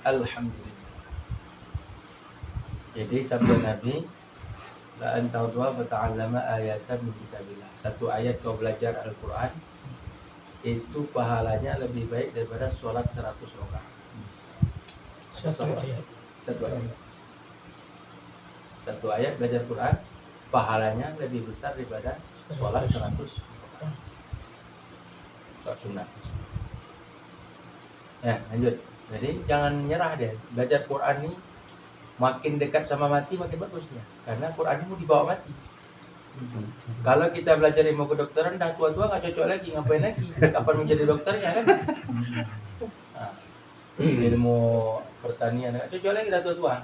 Alhamdulillah. Jadi sabda Nabi, la antadwa wa ta'allama ayatan min kitabillah. Satu ayat kau belajar Al-Quran, itu pahalanya lebih baik daripada sholat 100 rakaat. Satu ayat. Satu ayat belajar Quran, pahalanya lebih besar daripada sholat 100 rakaat. Sholat sunnah. Ya, lanjut. Jadi jangan nyerah deh. Belajar Quran ini makin dekat sama mati makin bagusnya. Karena Quran ini mau dibawa mati. Kalau kita belajar ilmu kedokteran dah tua-tua nggak cocok lagi, ngapain lagi? Kapan menjadi dokternya kan? Nah, ilmu pertanian nggak cocok lagi dah tua-tua.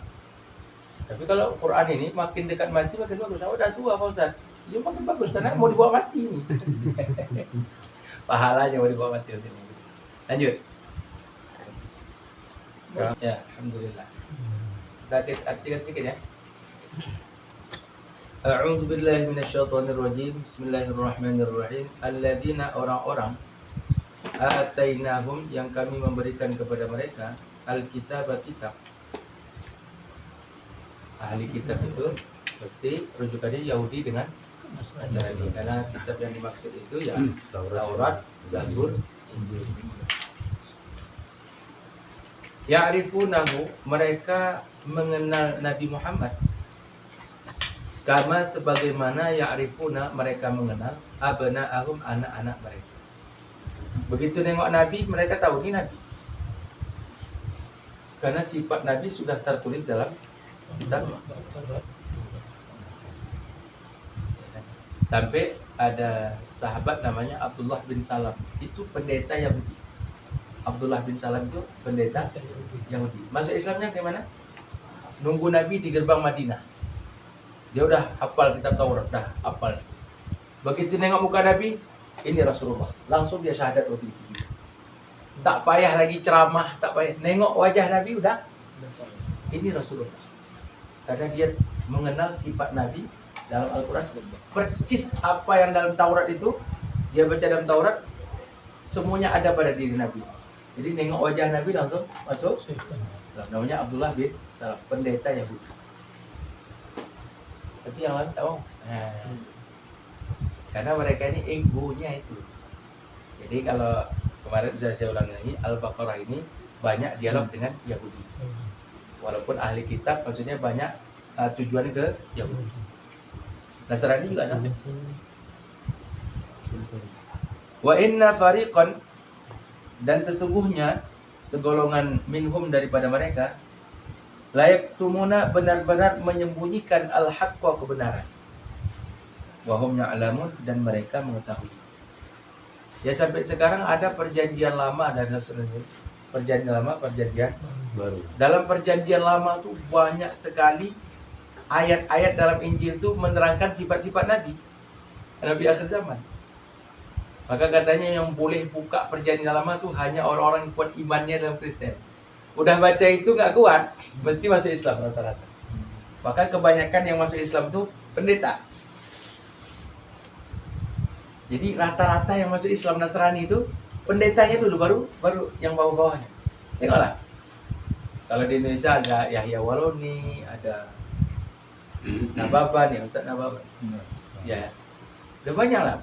Tapi kalau Quran ini makin dekat mati makin bagus. Oh dah tua Pak Ustaz. Ya makin bagus karena mau dibawa mati ini. Pahalanya mau dibawa mati ini. Lanjut. Ya, alhamdulillah. Kita artikan sedikit ya. A'udzu billahi minasyaitonir rajim. Bismillahirrahmanirrahim. Alladzina orang-orang atainahum yang kami memberikan kepada mereka alkitab kitab. Ahli kitab itu pasti rujukannya Yahudi dengan Nasrani. Karena kitab yang dimaksud itu ya Taurat, Zabur, Injil. Ya'rifunahu, mereka mengenal Nabi Muhammad. Kama sebagaimana ya'rifuna, mereka mengenal abna'ahum, anak-anak mereka. Begitu nengok Nabi, mereka tahu ini Nabi. Karena sifat Nabi sudah tertulis dalam kitab. Sampai ada sahabat namanya Abdullah bin Salam, itu pendeta Yahudi. Abdullah bin Salam itu pendeta Yahudi. Masuk Islamnya gimana? Nunggu Nabi di gerbang Madinah. Dia udah hafal kitab Taurat, dah hafal. Begitu nengok muka Nabi, ini Rasulullah. Langsung dia syahadat waktu itu. Tak payah lagi ceramah, tak payah. Nengok wajah Nabi udah, ini Rasulullah. Karena dia mengenal sifat Nabi dalam Al-Quran. Percis apa yang dalam Taurat itu, dia baca dalam Taurat, semuanya ada pada diri Nabi. Jadi nengok wajah Nabi langsung masuk Islam. Namanya Abdullah bin Salam, pendeta Yahudi. Tapi yang lain tahu. Karena mereka ini egonya itu. Jadi kalau kemarin sudah saya ulangi lagi, Al-Baqarah ini banyak dialog dengan Yahudi. Walaupun ahli kitab maksudnya banyak tujuan ke Yahudi. Nasrani juga sama. Wa inna fariqan, dan sesungguhnya segolongan minhum daripada mereka layak tumuna, benar-benar menyembunyikan al-haqqa, kebenaran. Wahum ya'lamun, dan mereka mengetahui. Ya sampai sekarang ada perjanjian lama dan perjanjian lama, perjanjian baru. Dalam perjanjian lama tuh banyak sekali ayat-ayat dalam Injil tuh menerangkan sifat-sifat Nabi akhir zaman. Maka katanya yang boleh buka perjanjian lama tuh hanya orang-orang yang kuat imannya dalam Kristen. Udah baca itu nggak kuat, mesti masuk Islam rata-rata. Maka kebanyakan yang masuk Islam tuh pendeta. Jadi rata-rata yang masuk Islam Nasrani itu pendetanya dulu, baru yang bawah-bawahnya. Tengoklah. Kalau di Indonesia ada Yahya Waloni, ada Nababan, ya Ustaz Nababan. Ya, udah banyak lah.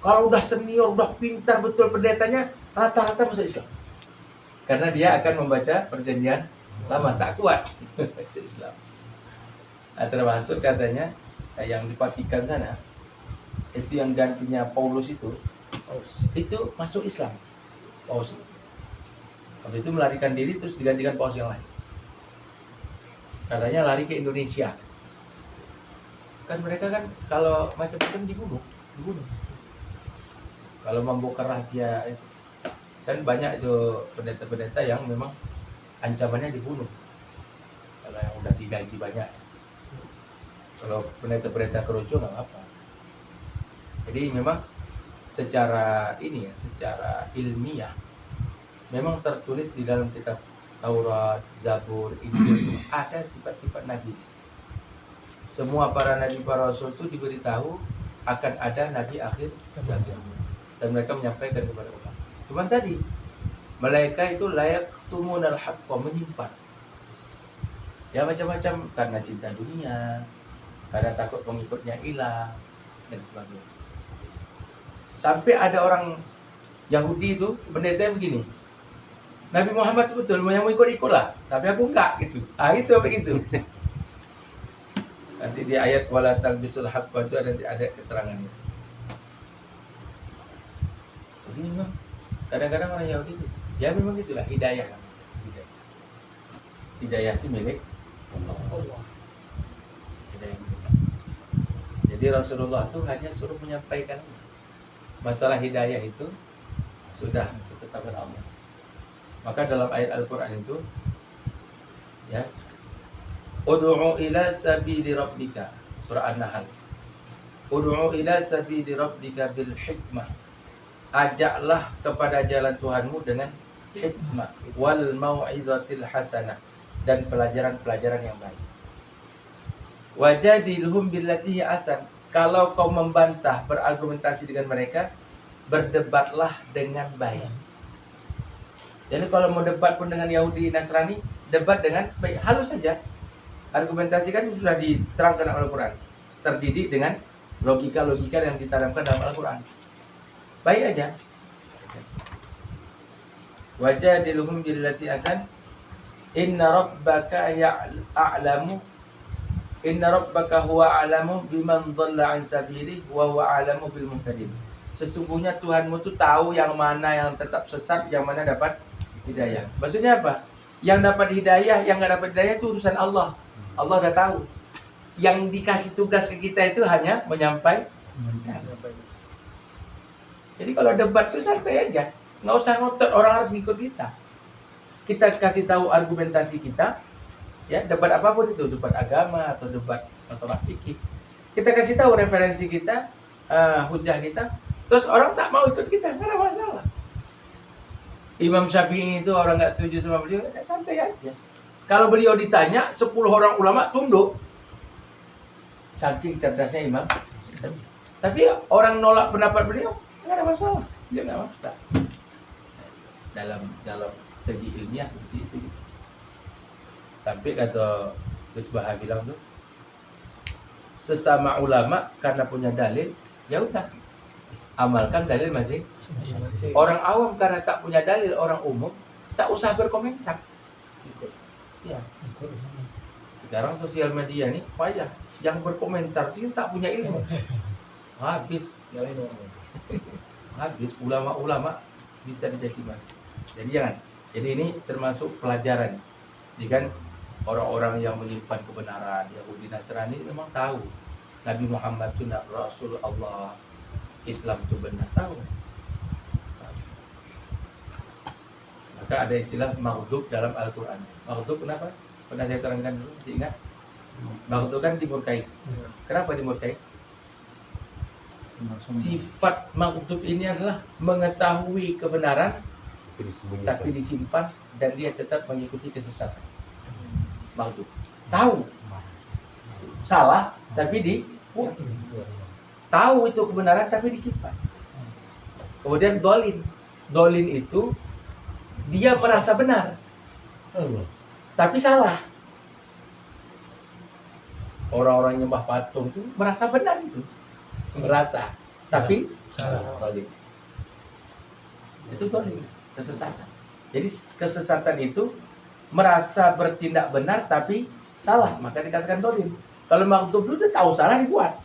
Kalau udah senior, udah pintar betul pendetanya, rata-rata masuk Islam. Karena dia akan membaca perjanjian lama, tak kuat masuk Islam. Nah, termasuk katanya yang di Vatikan sana, itu yang gantinya Paulus itu masuk Islam. Paus itu. Habis itu melarikan diri terus digantikan paus yang lain. Katanya lari ke Indonesia. Kan mereka kan kalau macam-macam dibunuh. Kalau membongkar rahasia itu. Kan banyak itu pendeta-pendeta yang memang ancamannya dibunuh. Kalau yang udah digaji banyak. Kalau pendeta-pendeta kerucu nggak apa-apa. Jadi memang secara ilmiah memang tertulis di dalam kitab Taurat, Zabur, Injil ada sifat-sifat Nabi. Semua para nabi, para rasul itu diberitahu akan ada nabi akhir zaman. Dan mereka menyampaikan kepada umat. Cuman tadi Mereka itu layak tumunal haqqa, menyimpan. Ya macam-macam, karena cinta dunia, karena takut pengikutnya hilang, dan sebagainya. Sampai ada orang Yahudi itu, pendeta begini, Nabi Muhammad itu betul, yang mau ikut-ikutlah, tapi aku enggak gitu. Itu begitu. Nanti di ayat wala talbisul haqqa itu ada keterangan itu. Jadi memang kadang-kadang orang Yahudi itu, ya memang itulah hidayah. Hidayah itu milik Allah. Hidayah milik Allah. Jadi Rasulullah itu hanya suruh menyampaikan masalah hidayah itu sudah ketetapan Allah. Maka dalam ayat Al-Quran itu, ya, Ud'u ila sabili rabbika, surah An-Nahl. Ud'u ila sabili rabbika bil hikmah. Ajaklah kepada jalan Tuhanmu dengan hikmah wal mau'izatil hasanah, dan pelajaran-pelajaran yang baik. Wajadilhum billati ahsan. Kalau kau membantah, berargumentasi dengan mereka, berdebatlah dengan baik. Jadi kalau mau debat pun dengan Yahudi Nasrani, debat dengan baik, halus saja. Argumentasi kan sudah diterangkan dalam Al-Quran, terdidik dengan logika-logika yang ditanamkan dalam Al-Quran. Baik aja. Wajadilhum billati ahsan. Inna rabbaka ya'lamu Inna rabbaka huwa a'lamu biman dhalla an sabilihi wa huwa a'lamu bil muhtadin. Sesungguhnya Tuhanmu itu tahu yang mana yang tetap sesat, yang mana dapat hidayah. Maksudnya apa? Yang dapat hidayah, yang nggak dapat hidayah itu urusan Allah. Allah udah tahu. Yang dikasih tugas ke kita itu hanya menyampaikan. Jadi kalau debat itu santai aja, nggak usah ngotot orang harus ngikut kita. Kita kasih tahu argumentasi kita, ya, debat apapun itu, debat agama atau debat masalah fikih. Kita kasih tahu referensi kita, hujah kita, terus orang tak mau ikut kita, nggak ada masalah. Imam Syafi'i itu orang nggak setuju sama beliau, ya santai aja. Kalau beliau ditanya, 10 orang ulama tunduk. Saking cerdasnya Imam Syafi'i. Tapi orang nolak pendapat beliau, nggak ada masalah, dia nggak maksa. Dalam segi ilmiah seperti itu. Sampai kata Gus Baha bilang tuh, sesama ulama karena punya dalil, ya udah amalkan dalil masing. Orang awam karena tak punya dalil, orang umum tak usah berkomentar. Ya. Sekarang sosial media nih payah, yang berkomentar dia tak punya ilmu. Habis, habis ulama-ulama bisa dijadi mati. Jadi jangan. Jadi ini termasuk pelajaran. Jadi kan orang-orang yang menyimpan kebenaran, Yahudi Nasrani memang tahu Nabi Muhammad itu Rasul Allah, Islam itu benar, tahu. Maka ada istilah maghdub dalam Al-Quran. Maghdub kenapa? Pernah saya terangkan dulu, masih ingat? Maghdub kan dimurkai. Kenapa dimurkai? Sifat maghdub ini adalah mengetahui kebenaran tapi disimpan dan dia tetap mengikuti kesesatan. Maghdub. Tahu salah tapi tahu itu kebenaran tapi disimpan. Kemudian dolin. Dolin itu dia merasa benar tapi salah. Orang-orang nyembah patung itu merasa benar itu, merasa tapi salah. Dolin. Itu dolin, kesesatan. Jadi kesesatan itu merasa bertindak benar tapi salah, maka dikatakan dolin. Kalau maghdub itu tahu salah dibuat.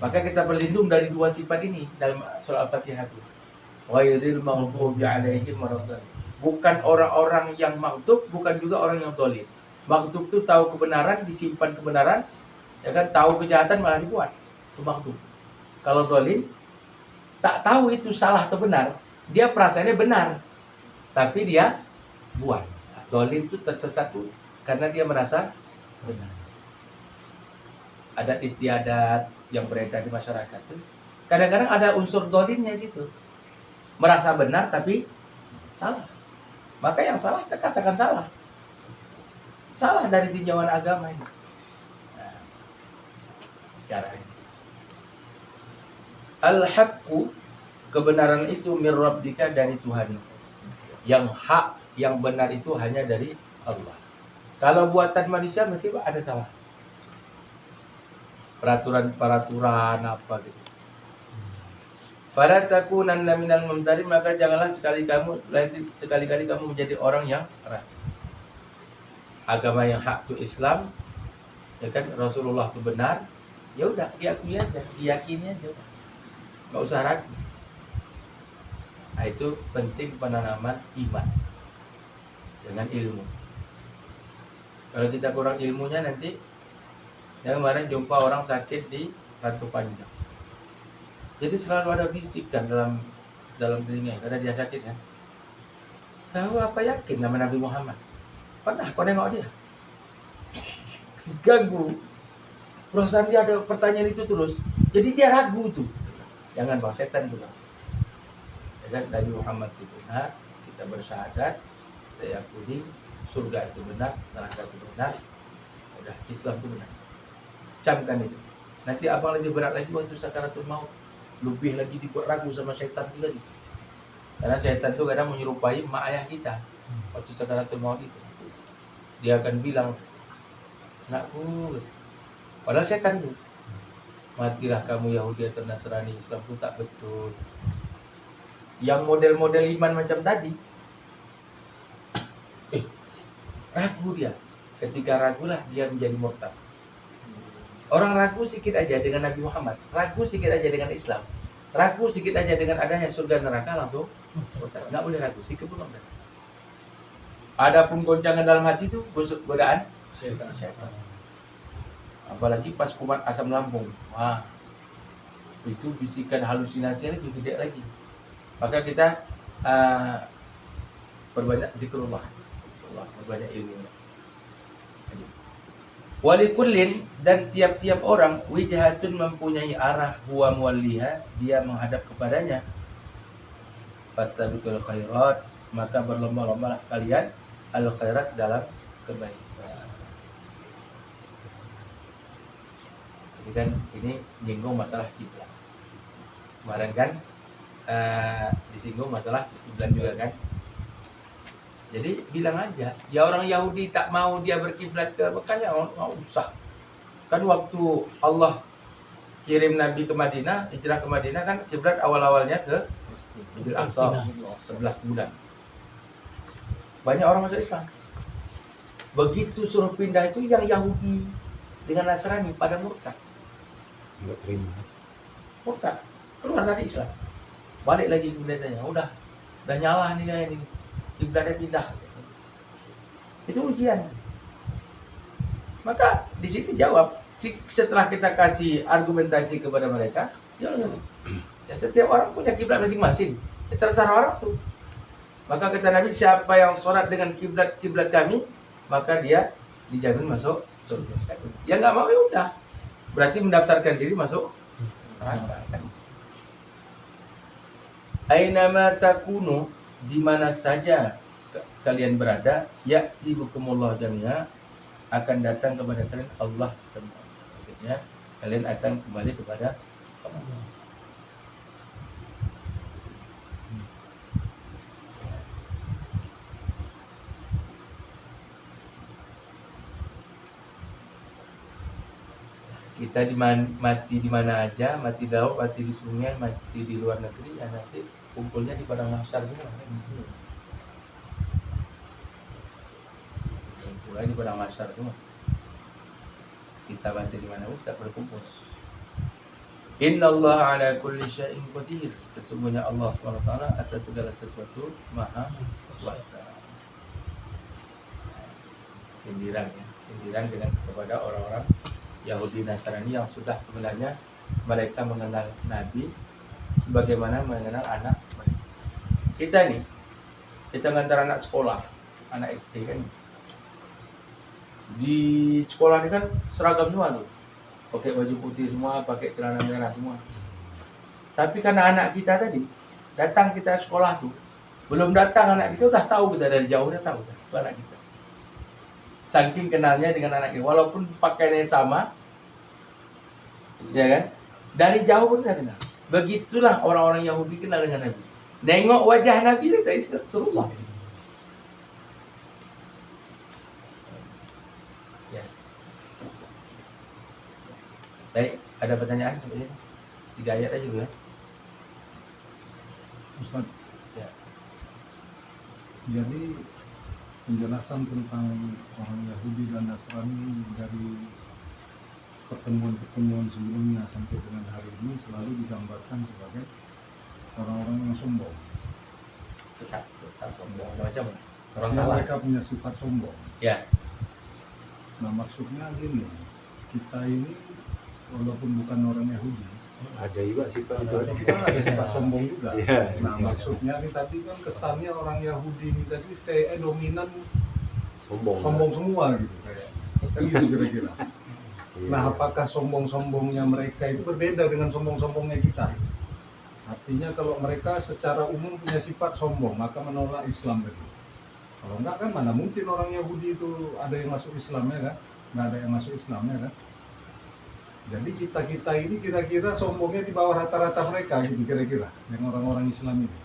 Maka kita berlindung dari dua sifat ini dalam surah Al-Fatihah itu. Ghairil maghdubi alaihim waladdallin. Bukan orang-orang yang maghdub, bukan juga orang yang dolin. Maghdub itu tahu kebenaran, disimpan kebenaran, ya kan, tahu kejahatan malah dibuat. Itu maghdub. Kalau dolin tak tahu itu salah atau benar, dia perasaannya benar, tapi dia buat. Dolin itu tersesat tuh karena dia merasa benar. Adat istiadat yang beredar di masyarakat tuh kadang-kadang ada unsur dolinnya situ, merasa benar tapi salah. Maka yang salah kita katakan salah dari tinjauan agama ini. Nah, cara ini. Al-haqqu, kebenaran itu min rabbika, dari Tuhanmu. Yang hak, yang benar itu hanya dari Allah. Kalau buatan manusia mesti ada salah. Peraturan apa gitu. Fala takunanna minal mumtarin, maka janganlah sekali-kali kamu menjadi orang yang ragu. Agama yang hak itu Islam, ya kan, Rasulullah itu benar, ya udah diakui aja, diyakini aja, nggak usah ragu. Nah, itu penting penanaman iman dengan ilmu. Kalau kita kurang ilmunya nanti, yang kemarin jumpa orang sakit di Ratu Panjang. Jadi selalu ada bisikan dalam telinga karena dia sakit kan. Kau apa yakin nama Nabi Muhammad? Pernah kau nengok dia? Ganggu. Perasaan dia ada pertanyaan itu terus. Jadi dia ragu tuh. Jangan bang, setan juga. Jangan, Nabi Muhammad itu benar. Kita bersyahadat, kita yakini surga itu benar, neraka itu benar. Udah, Islam itu benar. Camkan itu. Nanti abang lebih berat lagi waktu sakaratul maut. Lebih lagi dibuat ragu sama setan lagi. Karena setan itu kadang menyerupai mak ayah kita waktu sakaratul maut itu. Dia akan bilang, anakku, padahal setan itu, matilah kamu Yahudi atau Nasrani, Islam itu tak betul. Yang model-model iman macam tadi, ragu dia. Ketika ragulah dia menjadi murtad. Orang ragu sedikit aja dengan Nabi Muhammad, ragu sedikit aja dengan Islam, ragu sedikit aja dengan adanya surga neraka, langsung murtad. Nggak boleh ragu, sedikit pun nggak boleh. Adapun goncangan dalam hati itu godaan setan. Apalagi pas kumat asam lambung, wah, itu bisikan halusinasi lebih gede lagi. Maka kita perbanyak zikrullah, perbanyak ilmu. Walikullin, dan tiap-tiap orang, wijhatun, mempunyai arah, huwa muwalliha, dia menghadap kepadanya. Fastabiqul khairat, maka berlomba-lombalah kalian al khairat, dalam kebaikan. Jadi kan ini nyinggung masalah kiblat. Kemarin kan disinggung masalah kiblat juga kan. Jadi bilang aja, ya orang Yahudi tak mau dia berkiblat ke Mekah, ya nggak usah. Kan waktu Allah kirim Nabi ke Madinah, hijrah ke Madinah kan kiblat awal-awalnya ke Masjidil Aqsa 11 bulan. Banyak orang masuk Islam. Begitu suruh pindah itu yang Yahudi dengan Nasrani pada murtad. Enggak terima. Murtad, keluar dari Islam. Balik lagi ke pendetanya, udah nyala nih dia ini. Kiblatnya pindah. Itu ujian. Maka di sini jawab, setelah kita kasih argumentasi kepada mereka, ya setiap orang punya kiblat masing-masing. Ya, terserah orang tuh. Maka kata Nabi, siapa yang sholat dengan kiblat kami, maka dia dijamin masuk surga. Yang nggak mau ya udah, berarti mendaftarkan diri masuk neraka. Ainama takunu, di mana saja kalian berada, ya'tibukumullah jami'a, akan datang kepada kalian Allah semua. Maksudnya kalian akan kembali kepada Allah. Kita mati di mana aja, mati di laut, mati di sungai, mati di luar negeri, ya nanti kumpulnya di padang mahsyar semua. Kumpulnya di padang mahsyar semua. Kita mati di mana pun kita berkumpul. Innallaha ala kulli syai'in qadir. Sesungguhnya Allah SWT atas segala sesuatu maha kuasa. Sindiran dengan kepada orang-orang Yahudi Nasrani yang sudah sebenarnya mereka mengenal Nabi sebagaimana mengenal anak mereka. Kita ngantar anak sekolah, anak SD kan. Di sekolah ini kan seragam semua tuh. Pakai baju putih semua, pakai celana merah semua. Tapi karena anak kita tadi datang kita sekolah tuh, belum datang anak kita udah tahu, kita dari jauh udah tahu itu anak kita. Saking kenalnya dengan anaknya, walaupun pakaiannya sama, ya kan? Dari jauh pun kita kenal. Begitulah orang-orang Yahudi kenal dengan Nabi. Nengok wajah Nabi, itu Rasulullah. Ya. Baik, ada pertanyaan sebenarnya? 3 ayat aja dulu ya. Ustaz, Ya. jadi penjelasan tentang orang Yahudi dan Nasrani dari pertemuan-pertemuan sebelumnya sampai dengan hari ini selalu digambarkan sebagai orang-orang yang sombong. Sesat, sombong, macam orang Ya, salah. mereka punya sifat sombong. Ya, Nah, maksudnya gini, kita ini walaupun bukan orang Yahudi, Ada juga sifat itu. kita ada sifat sombong juga. Iya. Nah, maksudnya ini tadi kan kesannya orang Yahudi ini tadi kayak dominan Sombong. sombong semua gitu kayak. Kan gitu kira-kira. Iya. Nah, apakah sombong-sombongnya mereka itu berbeda dengan sombong-sombongnya kita? Artinya kalau mereka secara umum punya sifat sombong, maka menolak Islam tadi. Kalau enggak kan mana mungkin orang Yahudi itu ada yang masuk Islamnya kan? Nggak ada yang masuk Islamnya kan? Jadi kita ini kira-kira sombongnya di bawah rata-rata mereka gitu kira-kira, yang orang-orang Islam ini.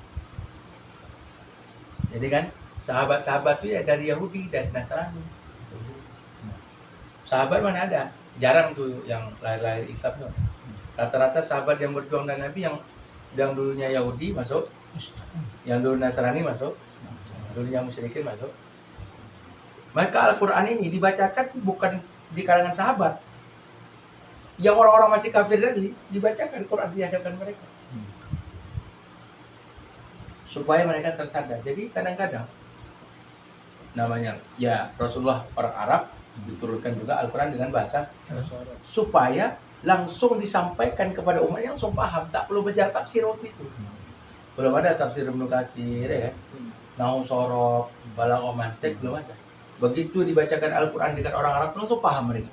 jadi kan sahabat-sahabat itu ya dari Yahudi dan Nasrani. Sahabat mana ada? Jarang tuh yang lahir-lahir Islam tuh. Rata-rata sahabat yang berjuang dengan Nabi yang dulunya Yahudi masuk, yang dulu Nasrani masuk, dulunya musyrikin masuk. Maka Al-Quran ini dibacakan bukan di kalangan sahabat. Yang orang-orang masih kafir tadi dibacakan Quran di hadapan mereka. Supaya mereka tersadar. Jadi kadang-kadang namanya ya Rasulullah orang Arab diturunkan juga Al-Quran dengan bahasa supaya langsung disampaikan kepada umat yang langsung paham, tak perlu belajar tafsir waktu itu. Belum ada tafsir Ibnu Katsir ya kan? Nahu Sorok, Balaghah Mantiq belum ada. Begitu dibacakan Al-Quran dengan orang Arab langsung paham mereka.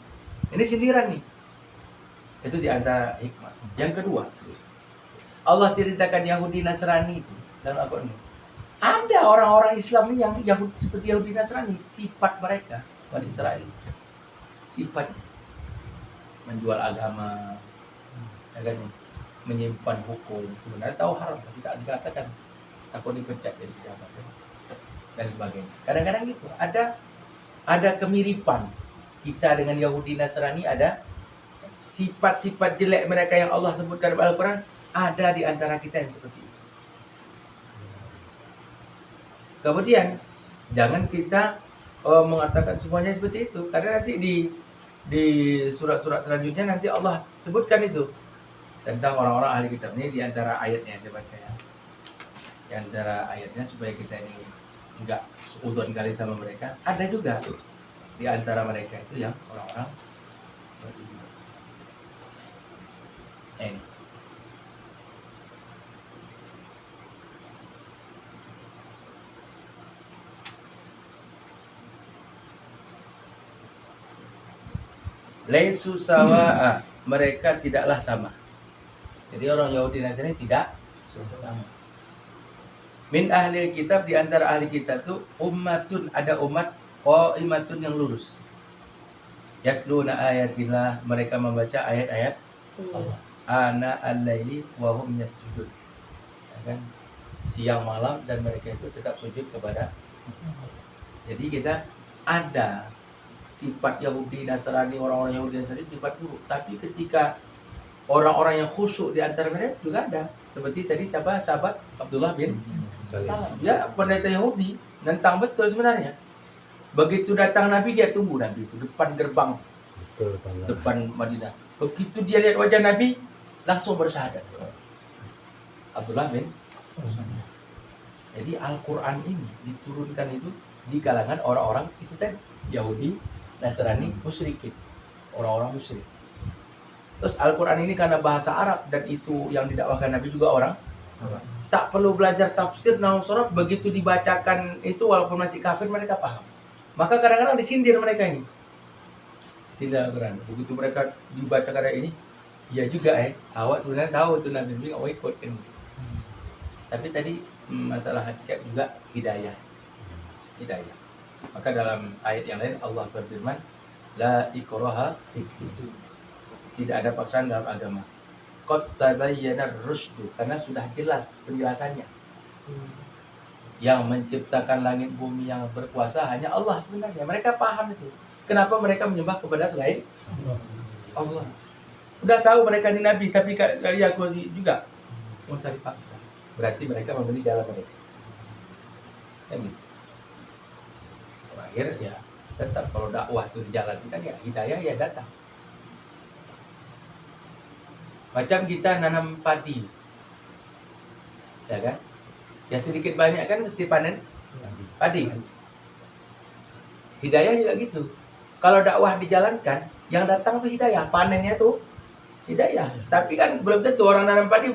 Ini sindiran nih. Itu di antara hikmah. Yang kedua, Allah ceritakan Yahudi Nasrani itu dalam Al-Quran. Ada orang-orang Islam yang Yahudi seperti Yahudi Nasrani, sifat mereka Bani Israel. Sifatnya menjual agama, ya kan? Menyimpan hukum, sebenarnya tahu haram, tapi tak dikatakan, takut dipecat jadi pejabat dan sebagainya. Kadang-kadang gitu, ada kemiripan kita dengan Yahudi Nasrani, ada sifat-sifat jelek mereka yang Allah sebutkan dalam Al-Quran, ada di antara kita yang seperti itu. Kemudian jangan kita mengatakan semuanya seperti itu, karena nanti di surat-surat selanjutnya nanti Allah sebutkan itu tentang orang-orang ahli kitab. Ini di antara ayatnya saya baca ya. Di antara ayatnya supaya kita ini enggak seudon kali sama mereka. Ada juga di antara mereka itu yang orang-orang beriman. Ini. Laisu sawa'a, mereka tidaklah sama. Jadi orang Yahudi Nasrani tidak sama. Min ahli kitab, di antara ahli kitab itu ummatun, ada umat qaimatun yang lurus. Yasluna ayatillah, mereka membaca ayat-ayat Allah. Ana al-laili wa hum yasjudun. Ya kan? Siang malam dan mereka itu tetap sujud kepada Allah. Jadi kita ada sifat Yahudi Nasrani, orang-orang Yahudi Nasrani sifat buruk. Tapi ketika orang-orang yang khusyuk di antara mereka juga ada. Seperti tadi sahabat Abdullah bin Salam. Dia pendeta Yahudi, nentang betul sebenarnya. Begitu datang Nabi, dia tunggu Nabi itu depan gerbang, Betul, depan Madinah. Begitu dia lihat wajah Nabi, langsung bersyahadat. Abdullah bin Salam. Jadi Al-Quran ini diturunkan itu di kalangan orang-orang itu kan Yahudi, Nasrani, musyrikin, orang-orang musyrik. Terus Al-Quran ini karena bahasa Arab dan itu yang didakwahkan Nabi juga orang tak perlu belajar tafsir nahu sorab, begitu dibacakan itu walaupun masih kafir mereka paham. Maka kadang-kadang disindir mereka ini. Sindir Al-Quran. Begitu mereka dibacakan ayat ini, ya juga awak sebenarnya tahu itu Nabi bilang awak ikut kan. Tapi tadi masalah hakikat juga hidayah. Maka dalam ayat yang lain Allah berfirman, la ikraha fiddin. Tidak ada paksaan dalam agama. Qad tabayyana rusdu, karena sudah jelas penjelasannya. Yang menciptakan langit bumi yang berkuasa hanya Allah sebenarnya. Mereka paham itu. Kenapa mereka menyembah kepada selain Allah? Udah tahu mereka ini nabi, tapi kali aku juga mau cari paksa. Berarti mereka membeli jalan mereka. Kan gitu. Terakhir ya tetap kalau dakwah itu dijalankan ya hidayah ya datang. Macam kita nanam padi, ya kan? Ya sedikit banyak kan mesti panen padi kan? Hidayah juga gitu. Kalau dakwah dijalankan, yang datang tuh hidayah, panennya tuh hidayah. Tapi kan belum tentu orang nanam padi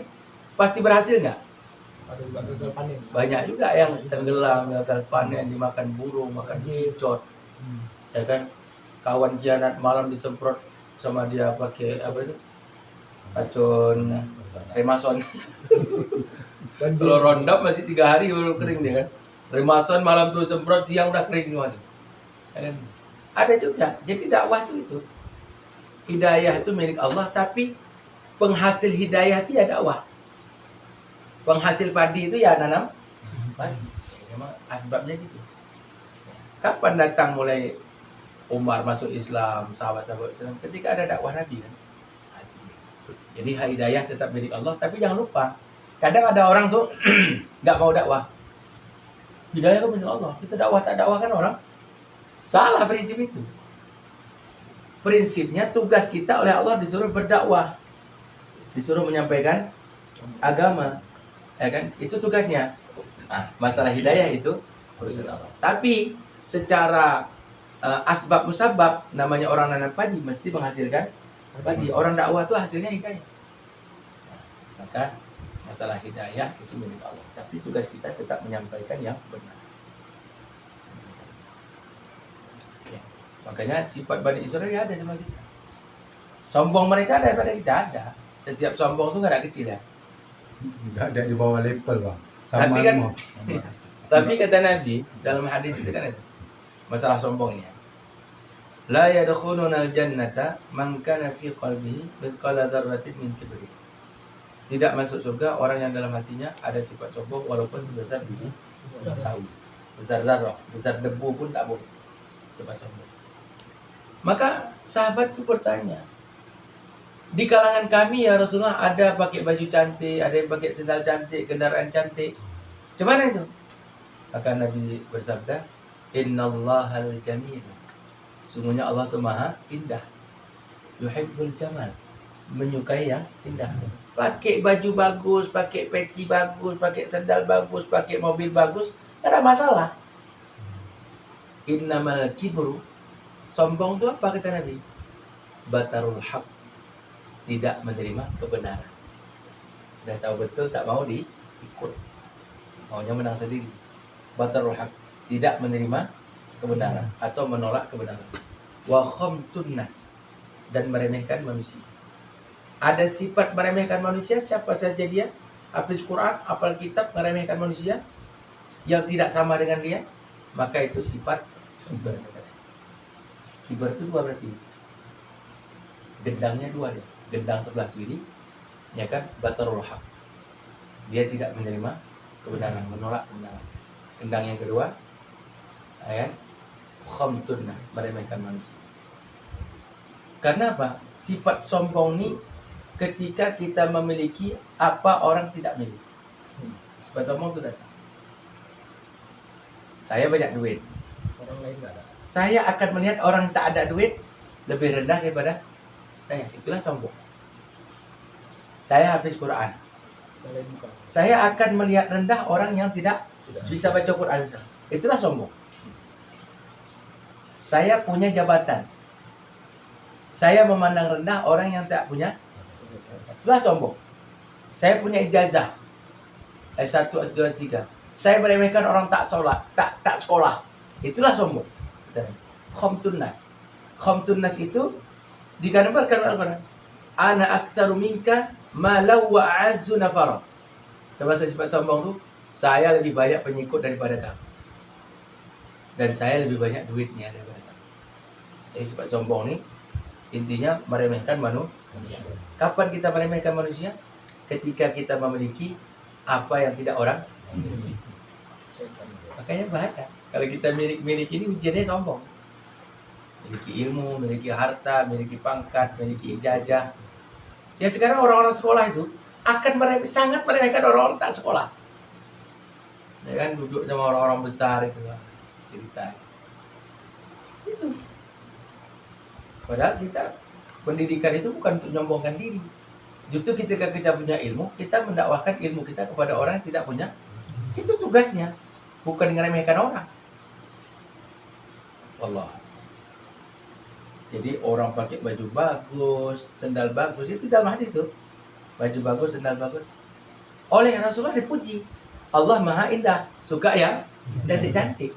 pasti berhasil nggak? Ada juga gagal panen. Banyak juga yang tenggelam, gagal panen, dimakan burung, makan cicot, ya kan? Kawan kianat malam disemprot sama dia pakai apa itu? Racun remason. Kalau rondap masih 3 hari baru kering dia kan. Remason malam tuh semprot, siang udah kering semua tuh. Ya kan? Ada juga. Jadi dakwah itu. Hidayah itu milik Allah, tapi penghasil hidayah itu ya dakwah. Penghasil padi itu ya nanam padi. Memang asbabnya gitu. Kapan datang mulai Umar masuk Islam, sahabat-sahabat Islam? Ketika ada dakwah Nabi kan. Jadi hidayah tetap milik Allah, tapi jangan lupa. Kadang ada orang tuh nggak mau dakwah. Hidayah kan milik Allah. Kita dakwah tak dakwah kan orang. Salah prinsip itu. Prinsipnya tugas kita oleh Allah disuruh berdakwah. Disuruh menyampaikan agama. Ya kan? Itu tugasnya. Nah, masalah hidayah itu urusan Allah. Tapi secara asbab musabab, namanya orang nanam padi mesti menghasilkan padi. Orang dakwah itu hasilnya hidayah. Nah, maka masalah hidayah itu milik Allah. Tapi tugas kita tetap menyampaikan yang benar. Ya. Makanya sifat Bani Israel ada sama kita. Sombong mereka daripada kita ada. Setiap sombong itu nggak ada kecil ya. Nggak ada di bawah level bang. Tapi kan, semua. tapi kata Nabi dalam hadis itu kan itu masalah sombongnya. La yadkhuluna al-jannata man kana fi qalbihi mithqala dzarratin min kibri. Tidak masuk surga orang yang dalam hatinya ada sifat sombong walaupun sebesar biji sawi. Besar zarah, sebesar debu pun tak boleh sifat sombong. Maka sahabat itu bertanya, di kalangan kami ya Rasulullah ada pakai baju cantik, ada yang pakai sendal cantik, kendaraan cantik. Gimana itu? Maka Nabi bersabda, Innallahal jamil. Sungguhnya Allah itu maha indah. Yuhibbul jamal. Menyukai yang indah. Pakai baju bagus, pakai peci bagus, pakai sendal bagus, pakai mobil bagus, tidak ada masalah. Innamal kibru. Sombong itu apa kata Nabi? Batarul haq. Tidak menerima kebenaran. Udah tahu betul tak mau diikut. Maunya menang sendiri. Batarul haq. Tidak menerima kebenaran atau menolak kebenaran. Wa khamtun nas, dan meremehkan manusia. Ada sifat meremehkan manusia, siapa saja dia? Hafiz Quran, hafal kitab, meremehkan manusia yang tidak sama dengan dia, maka itu sifat kibar. Kibar itu dua berarti. Gendangnya dua dia. Gendang sebelah kiri, ya kan? Batarul haq. Dia tidak menerima kebenaran, menolak kebenaran. Gendang yang kedua, ya kan? Khamtun nas, meremehkan manusia. Karena apa? Sifat sombong ini ketika kita memiliki apa orang tidak miliki. Sifat sombong itu datang. Saya banyak duit. Orang lain nggak ada. Saya akan melihat orang tak ada duit lebih rendah daripada saya. Itulah sombong. Saya hafiz Quran. Yang lain bukan. Saya akan melihat rendah orang yang tidak bisa baca Quran misalnya. Itulah sombong. Saya punya jabatan. Saya memandang rendah orang yang tak punya. Itulah sombong. Saya punya ijazah S1, S2, S3. Saya meremehkan orang tak sholat, tak sekolah. Itulah sombong. Khamtun nas. Khamtun nas itu digambarkan oleh Al-Quran. Ana aktsaru minka malau wa a'azzu nafara. Termasuk sifat sombong itu, saya lebih banyak pengikut daripada kamu. Dan saya lebih banyak duitnya daripada kamu. Jadi sifat sombong ini intinya meremehkan manusia. Kapan kita meremehkan manusia? Ketika kita memiliki apa yang tidak orang miliki. Makanya bahaya. Kalau kita milik ini ujiannya sombong. Memiliki ilmu, memiliki harta, memiliki pangkat, memiliki ijazah. Ya sekarang orang-orang sekolah itu akan sangat meremehkan orang-orang tak sekolah. Ya kan, duduk sama orang-orang besar itu lah, cerita. Itu. Padahal kita pendidikan itu bukan untuk nyombongkan diri. Justru ketika kita punya ilmu, kita mendakwahkan ilmu kita kepada orang yang tidak punya. Itu tugasnya, bukan ngeremehkan orang. Allah. Jadi orang pakai baju bagus, sendal bagus, itu dalam hadis tuh. Baju bagus, sendal bagus. Oleh Rasulullah dipuji. Allah Maha Indah, suka yang cantik-cantik.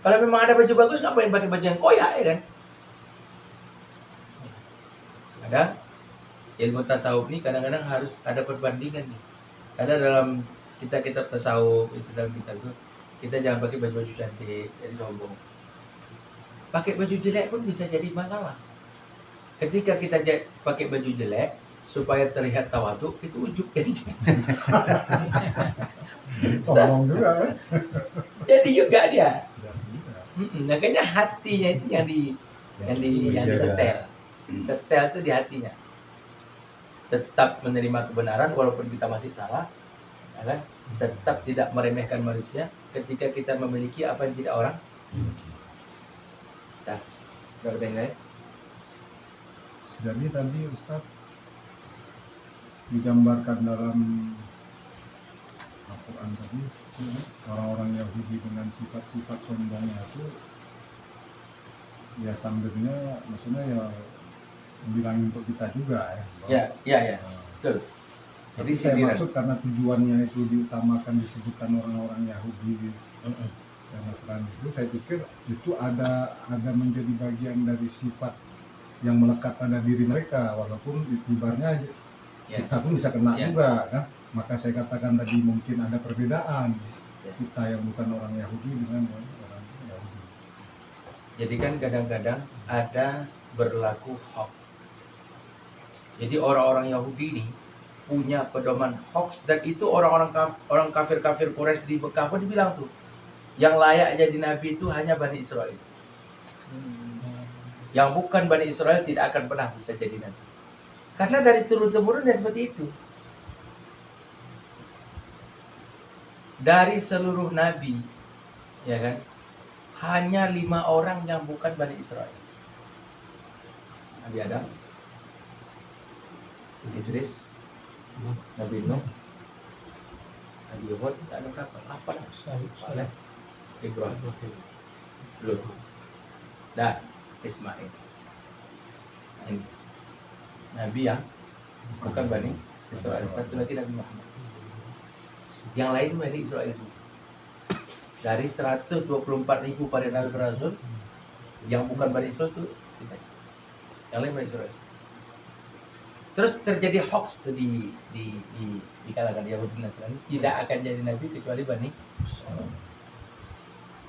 Kalau memang ada baju bagus, ngapain pakai baju yang koyak, ya kan? Ada ilmu tasawuf ini kadang-kadang harus ada perbandingan nih. Karena dalam kitab tasawuf itu, dalam kitab itu, kita jangan pakai baju-baju cantik, jadi sombong. Pakai baju jelek pun bisa jadi masalah. Ketika kita pakai baju jelek supaya terlihat tawadu, itu ujub jadinya. Sombong juga ya. Jadi juga dia. Dan juga. Makanya hatinya itu yang disetel. Setel itu di hatinya. Tetap menerima kebenaran walaupun kita masih salah, ya kan? Tetap tidak meremehkan manusia ketika kita memiliki apa yang tidak orang. Dah, udah bertanya? Jadi tadi Ustaz digambarkan dalam Al-Quran tadi orang-orang Yahudi dengan sifat-sifat sombongnya itu ya sambilnya maksudnya ya bilangin untuk kita juga ya. Ya, betul. Jadi saya maksud karena tujuannya itu diutamakan disebutkan orang-orang Yahudi dan Nasrani itu, saya pikir itu ada menjadi bagian dari sifat yang melekat pada diri mereka, walaupun itibarnya kita pun bisa kena juga kan. Maka saya katakan tadi mungkin ada perbedaan kita yang bukan orang Yahudi dengan orang Yahudi. Jadi kan kadang-kadang ada berlaku hoax. Jadi orang-orang Yahudi ini punya pedoman hoax, dan itu orang kafir-kafir Quraisy di Mekah pun dibilang tuh, yang layak jadi nabi itu hanya Bani Israel. Yang bukan Bani Israel tidak akan pernah bisa jadi nabi. Karena dari turun-temurun ya seperti itu. Dari seluruh nabi, ya kan, hanya 5 orang yang bukan Bani Israel. Nabi Adam, Idris, Nabi Nuh, Nabi Hud, ada berapa? 8. Saleh, Ibrahim, Lut, dan Ismail. Ini Nabi yang bukan Bani Israel. Satu lagi Nabi Muhammad. Yang lain Bani Israel semua. Dari 124.000 para Nabi Rasul, yang bukan Bani Israel itu tidak. Yang lain Bani Israel. Terus terjadi hoax tuh di kalangan Yahudi Nasrani, tidak akan jadi nabi kecuali Bani Israel.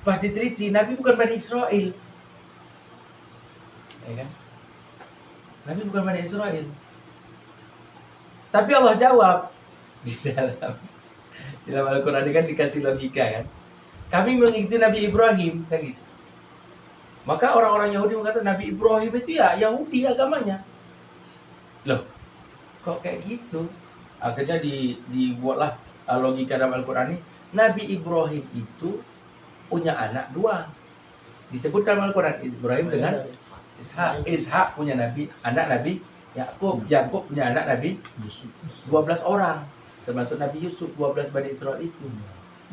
Pas diteliti, nabi bukan Bani Israel, ya kan? Nabi bukan Bani Israel. Tapi Allah jawab di dalam Al-Quran kan dikasih logika kan. Kami mengikuti Nabi Ibrahim kan gitu. Maka orang-orang Yahudi mengatakan Nabi Ibrahim itu ya Yahudi agamanya. Loh, kok kayak gitu? Akhirnya dibuatlah logika dalam Al-Quran ini. Nabi Ibrahim itu punya anak 2. Disebut dalam Al-Quran Ibrahim dengan Ishak. Ishak punya anak Nabi Yakub. Yakub punya anak Nabi Yusuf. 12 orang, termasuk Nabi Yusuf, 12 Bani Israel itu.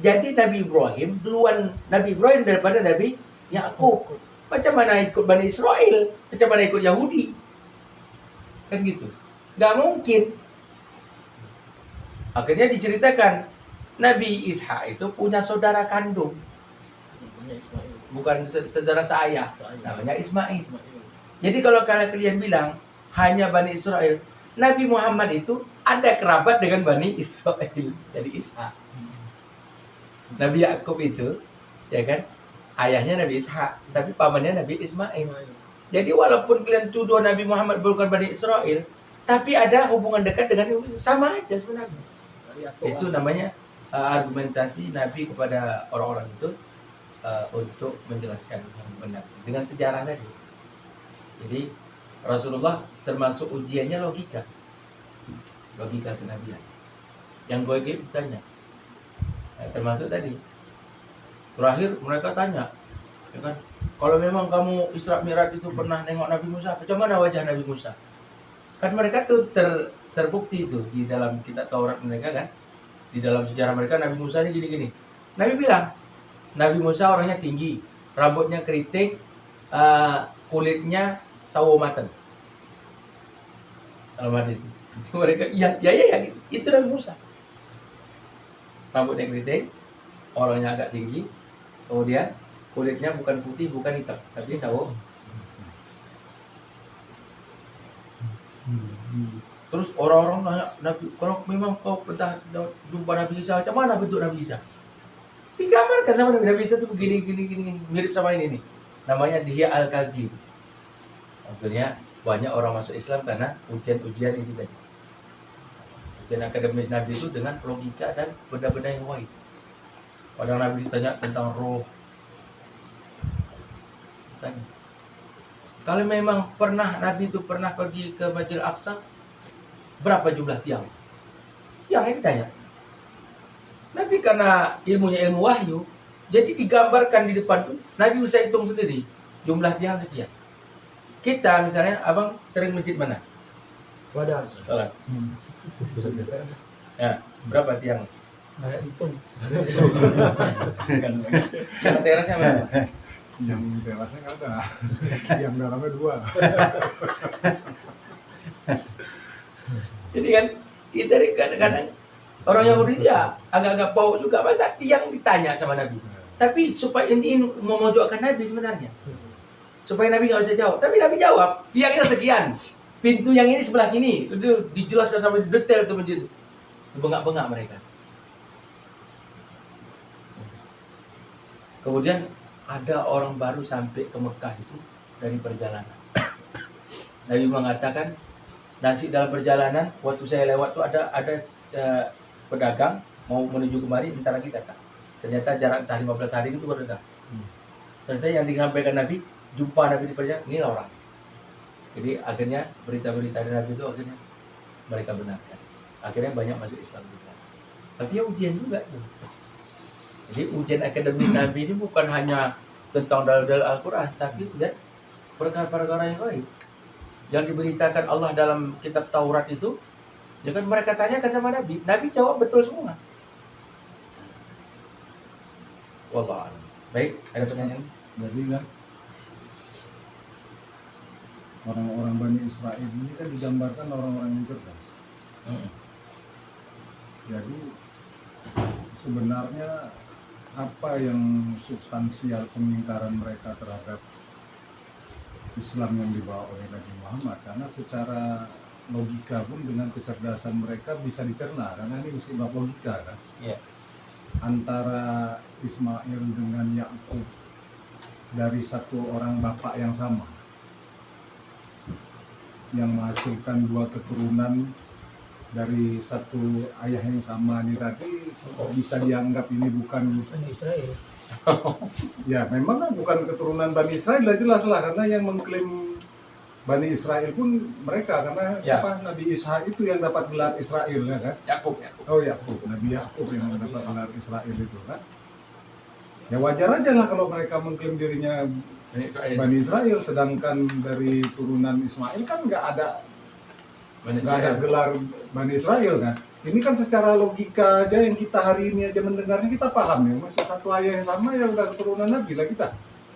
Jadi Nabi Ibrahim duluan Nabi Ibrahim daripada Nabi Yakub. Macam mana ikut Bani Israel? Macam mana ikut Yahudi? Kan gitu. Gak mungkin. Akhirnya diceritakan Nabi Ishak itu punya saudara kandung. Bukan saudara seayah. Namanya Ismail. Jadi kalau kalian bilang hanya Bani Israel, Nabi Muhammad itu ada kerabat dengan Bani Israel. Jadi Ishak. Nabi Yakub itu, ya kan, ayahnya Nabi Ishak, tapi pamannya Nabi Ismail. Jadi walaupun kalian tuduh Nabi Muhammad bukan Bani Israel, tapi ada hubungan dekat dengan sama aja sebenarnya. Itu namanya argumentasi Nabi kepada orang-orang itu untuk menjelaskan yang benar dengan sejarah tadi. Jadi Rasulullah termasuk ujiannya logika kenabian. Yang gue tanya, termasuk tadi. Terakhir mereka tanya, ya kan? Kalau memang kamu Isra Mi'raj itu pernah nengok Nabi Musa, macam mana wajah Nabi Musa? Kan mereka tuh terbukti itu di dalam kitab Taurat mereka kan, di dalam sejarah mereka Nabi Musa ini gini-gini. Nabi bilang, Nabi Musa orangnya tinggi, rambutnya keriting, kulitnya sawo mateng. Dalam hadis mereka, ya, itu Nabi Musa. Rambutnya keriting, orangnya agak tinggi, kemudian kulitnya bukan putih, bukan hitam, tapi sawo. Terus orang-orang nanya, Nabi, kalau memang kau pernah jumpa Nabi Isa, macam mana bentuk Nabi Isa? Digambarkan sama Nabi Isa itu begini, mirip sama ini nih. Namanya Dihya Al-Kalbi. Akhirnya banyak orang masuk Islam karena ujian-ujian itu tadi. Ujian akademis Nabi itu dengan logika dan benda-benda yang gaib. Padahal Nabi ditanya tentang roh. Tanya. Kalau memang Nabi itu pernah pergi ke Masjidil Aqsa, berapa jumlah tiang? Tiang ini tanya. Nabi karena ilmunya ilmu wahyu, jadi digambarkan di depan tuh, Nabi bisa hitung sendiri jumlah tiang sekian. Kita misalnya, abang sering masjid mana? Wadah. Salah. Ya, berapa tiang? Kayak itu. Yang terasnya berapa? Yang terasnya nggak ada, yang dalamnya 2. Jadi kan kita kadang-kadang orang Yahudi dia agak-agak bau juga, masa tiang ditanya sama Nabi. Tapi supaya ini memojokkan Nabi sebenarnya. Supaya Nabi nggak bisa jawab. Tapi Nabi jawab, tiangnya sekian. Pintu yang ini sebelah kini. Itu dijelaskan sampai detail tuh masjid. Itu bengak-bengak mereka. Kemudian ada orang baru sampai ke Mekah itu dari perjalanan. Nabi mengatakan, nasi dalam perjalanan, waktu saya lewat tuh ada pedagang mau menuju kemari, bentar lagi datang. Ternyata jarak entah 15 hari itu baru datang. Ternyata yang disampaikan Nabi, jumpa Nabi di perjalanan, inilah orang. Jadi akhirnya berita-berita dari Nabi itu akhirnya mereka benarkan. Akhirnya banyak masuk Islam juga. Tapi ya ujian juga tuh. Jadi ujian akademik Nabi ini bukan hanya tentang dalil-dalil Al-Quran, tapi juga perkara-perkara yang lain. Yang diberitakan Allah dalam kitab Taurat itu, ya kan mereka tanyakan sama Nabi, Nabi jawab betul semua. Wallahu a'lam. Baik, ada pertanyaan? Jadi kan orang-orang Bani Israel ini kan digambarkan orang-orang yang cerdas. Jadi sebenarnya apa yang substansial pengingkaran mereka terhadap Islam yang dibawa oleh Nabi Muhammad? Karena secara logika pun dengan kecerdasan mereka bisa dicerna, karena ini mesti bab logika kan. Iya. Antara Ismail dengan Yakub dari satu orang bapak yang sama, yang menghasilkan 2 keturunan dari satu ayah yang sama ini tadi, bisa dianggap ini bukan Israel. ya memang kan bukan keturunan Bani Israel, lah jelas lah, karena yang mengklaim Bani Israel pun mereka, karena Ya. siapa Nabi Ishak itu yang dapat gelar Israel ya kan? Yakub. Oh Yakub, Nabi Yakub yang dapat gelar Israel itu kan? Ya wajar aja lah kalau mereka mengklaim dirinya Bani Israel, sedangkan dari turunan Ismail kan nggak ada gelar Bani Israel kan. Ini kan secara logika aja yang kita hari ini aja mendengarnya kita paham ya, masih satu ayah yang sama ya udah keturunan Nabi lah kita.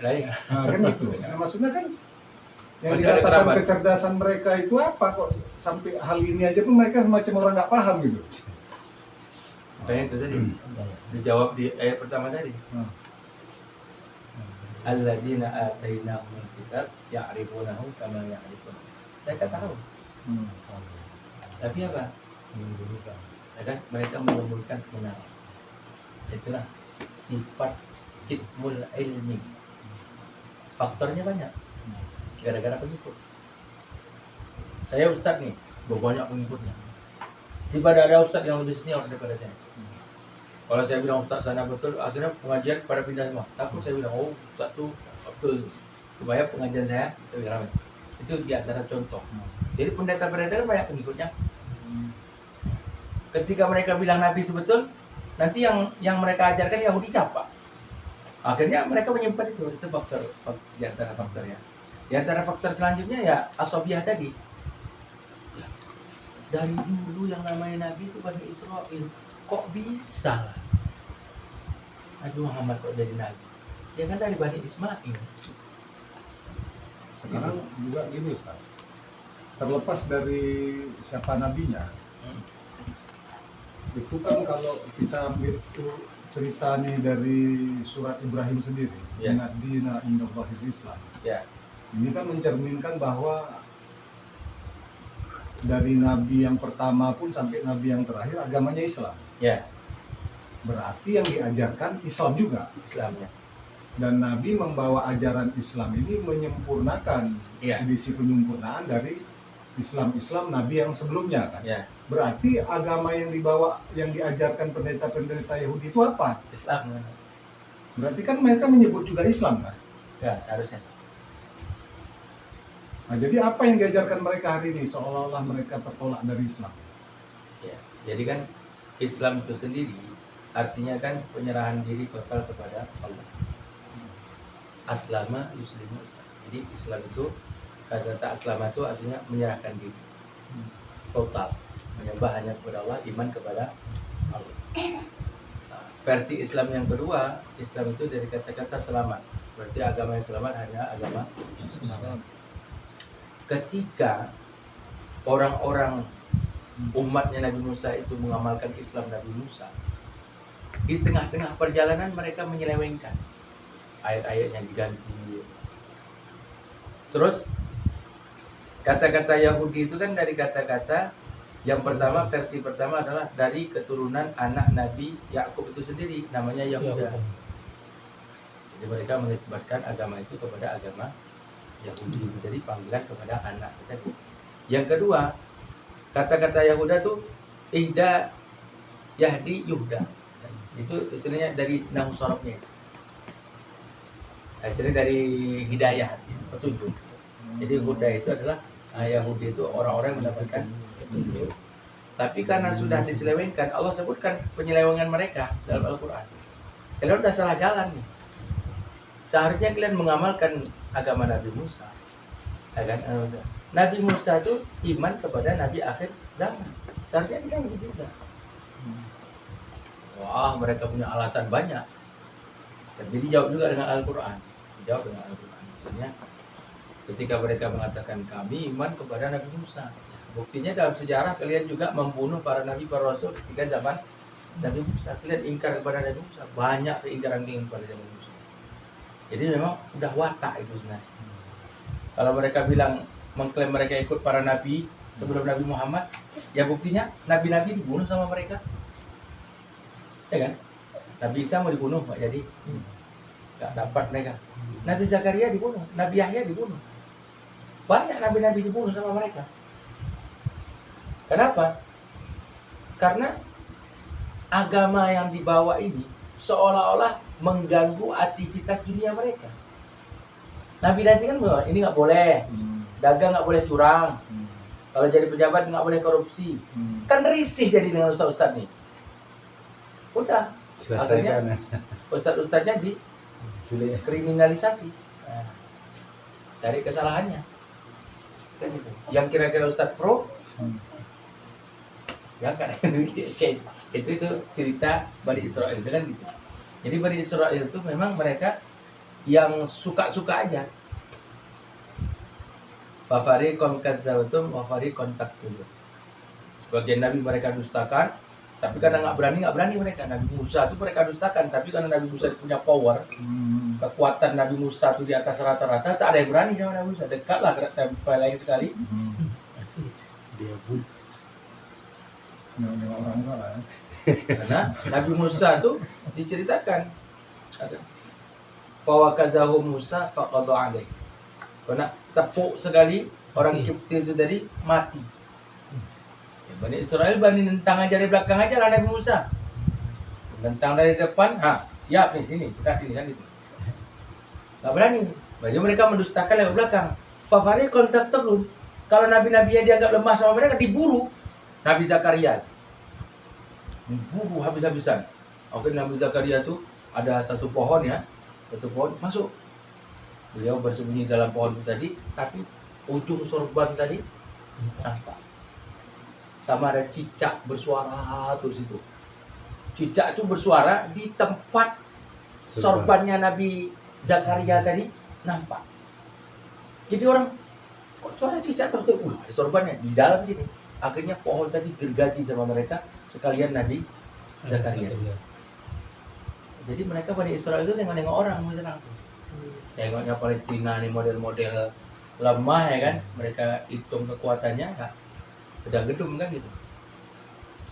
Nah, kan gitu. Nah, maksudnya kan yang Masih ada dikatakan kerabat. kecerdasan mereka itu apa kok sampai hal ini aja pun mereka semacam orang nggak paham gitu. Makanya itu tadi dijawab di ayat pertama tadi. Alladzina atainahumul kitab ya'rifunahu kama ya'rifun. Mereka tahu. Tapi apa? Ya kan? Mereka menyembunyikan kebenaran. Itulah sifat kitmul ilmi. Faktornya banyak. Gara-gara pengikut. Saya ustaz nih, banyak pengikutnya. Tiba ada ustaz yang lebih senior daripada saya. Kalau saya bilang ustaz sana betul, akhirnya pengajian pada pindah semua. Takut saya bilang, oh ustaz tuh betul. Supaya pengajian saya lebih ramai. Itu di antara contoh. Jadi pendeta-pendeta kan banyak pengikutnya. Ketika mereka bilang Nabi itu betul, nanti yang mereka ajarkan Yahudi siapa? Akhirnya mereka menyimpan itu faktor di antara faktornya. Di antara faktor selanjutnya ya asobiah tadi. Ya, dari dulu yang namanya Nabi itu Bani Israel, kok bisa lah? Aduh Muhammad kok jadi Nabi? Dia kan dari Bani Ismail. Sekarang juga gini Ustaz, terlepas dari siapa nabinya, itu kan kalau kita ambil itu cerita nih dari surat Ibrahim sendiri, Ya. Inna dina indallahil Islam. Ya, Ini kan mencerminkan bahwa dari nabi yang pertama pun sampai nabi yang terakhir agamanya Islam. ya, Berarti yang diajarkan Islam juga. Islamnya. Dan Nabi membawa ajaran Islam ini menyempurnakan Iya. edisi penyempurnaan dari Islam Nabi yang sebelumnya kan. Ya, Berarti agama yang dibawa, yang diajarkan pendeta-pendeta Yahudi itu apa? Islam. Berarti kan mereka menyebut juga Islam kan. Ya, harusnya. Nah, jadi apa yang diajarkan mereka hari ini seolah-olah mereka tertolak dari Islam? Ya, jadi kan Islam itu sendiri artinya kan penyerahan diri total kepada Allah. Aslama yuslimu. Jadi Islam itu kata aslama itu aslinya menyerahkan diri total, menyembah hanya kepada Allah, iman kepada Allah. Nah, versi Islam yang kedua, Islam itu dari kata-kata selamat. Berarti agama yang selamat hanya agama Islam. Ketika orang-orang umatnya Nabi Musa itu mengamalkan Islam Nabi Musa, di tengah-tengah perjalanan mereka menyelewengkan ayat-ayatnya diganti. Terus kata-kata Yahudi itu kan dari kata-kata yang pertama, versi pertama adalah dari keturunan anak Nabi Yakub itu sendiri, namanya Yahuda. Jadi mereka menisbatkan agama itu kepada agama Yahudi, jadi panggilan kepada anak tadi. Yang kedua, kata-kata Yahuda tuh Ihda Yahdi Yuhda. Itu istilahnya dari nama sorobnya. Istilahnya dari hidayah, petunjuk. Jadi Huda itu adalah Yahudi itu orang-orang yang mendapatkan petunjuk. Tapi karena sudah diselewengkan, Allah sebutkan penyelewengan mereka dalam Al-Quran. Kalian udah salah jalan nih. Seharusnya kalian mengamalkan agama Nabi Musa. Ya kan? Nabi Musa itu iman kepada Nabi akhir zaman. Seharusnya kita begitu juga. Wah, mereka punya alasan banyak. Jadi dijawab juga dengan Al-Quran. Dijawab dengan Al-Quran. Maksudnya, ketika mereka mengatakan kami iman kepada Nabi Musa. Buktinya dalam sejarah kalian juga membunuh para nabi, para rasul ketika zaman Nabi Musa. Kalian ingkar kepada Nabi Musa. Banyak keingkaran kepada Nabi Musa. Jadi memang udah watak itu sebenarnya. Kalau mereka bilang mengklaim mereka ikut para nabi sebelum Nabi Muhammad, ya buktinya nabi-nabi dibunuh sama mereka. Ya kan? Nabi Isa mau dibunuh, nggak jadi. Nggak dapat mereka. Nabi Zakaria dibunuh, Nabi Yahya dibunuh. Banyak nabi-nabi dibunuh sama mereka. Kenapa? Karena agama yang dibawa ini seolah-olah mengganggu aktivitas dunia mereka. Nabi nanti kan ini nggak boleh, dagang nggak boleh curang, kalau jadi pejabat nggak boleh korupsi. Kan risih jadi dengan ustaz-ustaz nih. Udah, Selesaikan. ustaz-ustaznya dikriminalisasi. Nah, cari kesalahannya. Kan itu. Yang kira-kira ustaz pro, ya kan itu cerita Bani Israel itu kan gitu. Jadi Bani Israel itu memang mereka yang suka-suka aja. Fafariqon kadzdzabtum wa fariqon taqtulun. Sebagian nabi mereka dustakan, tapi karena nggak berani mereka. Nabi Musa itu mereka dustakan, tapi karena Nabi Musa punya power, kekuatan Nabi Musa itu di atas rata-rata, tak ada yang berani sama Nabi Musa. Dekatlah tempat lain sekali. Dia pun Nyawa orang tua lah ya. Karena Nabi Musa itu diceritakan ada fawakazahu Musa faqadha alaih. Karena tepuk sekali orang Kipti itu tadi mati. Ya, Bani Israel berani nentang aja dari belakang aja lah Nabi Musa. Nentang dari depan, siap nih sini, dekat ini kan itu. Gak berani. Bagi mereka mendustakan lewat belakang. Fafariqon taqtulun. Kalau nabi-nabi yang dianggap lemah sama mereka diburu. Nabi Zakaria diburu habis-habisan. Oke, Nabi Zakaria itu ada satu pohon ya, satu pohon masuk. Beliau bersembunyi dalam pohon itu tadi, tapi ujung sorban tadi nampak. Sama ada cicak bersuara terus itu. Cicak itu bersuara di tempat sorbannya Nabi Zakaria tadi nampak. Jadi orang kok suara cicak terus ada sorbannya di dalam sini. Akhirnya pohon tadi gergaji sama mereka sekalian Nabi Zakaria. Jadi mereka pada Israel itu nengok-nengok orang menyerang. Tengoknya Palestina nih model-model lemah ya kan. Mereka hitung kekuatannya enggak gedung kan gitu.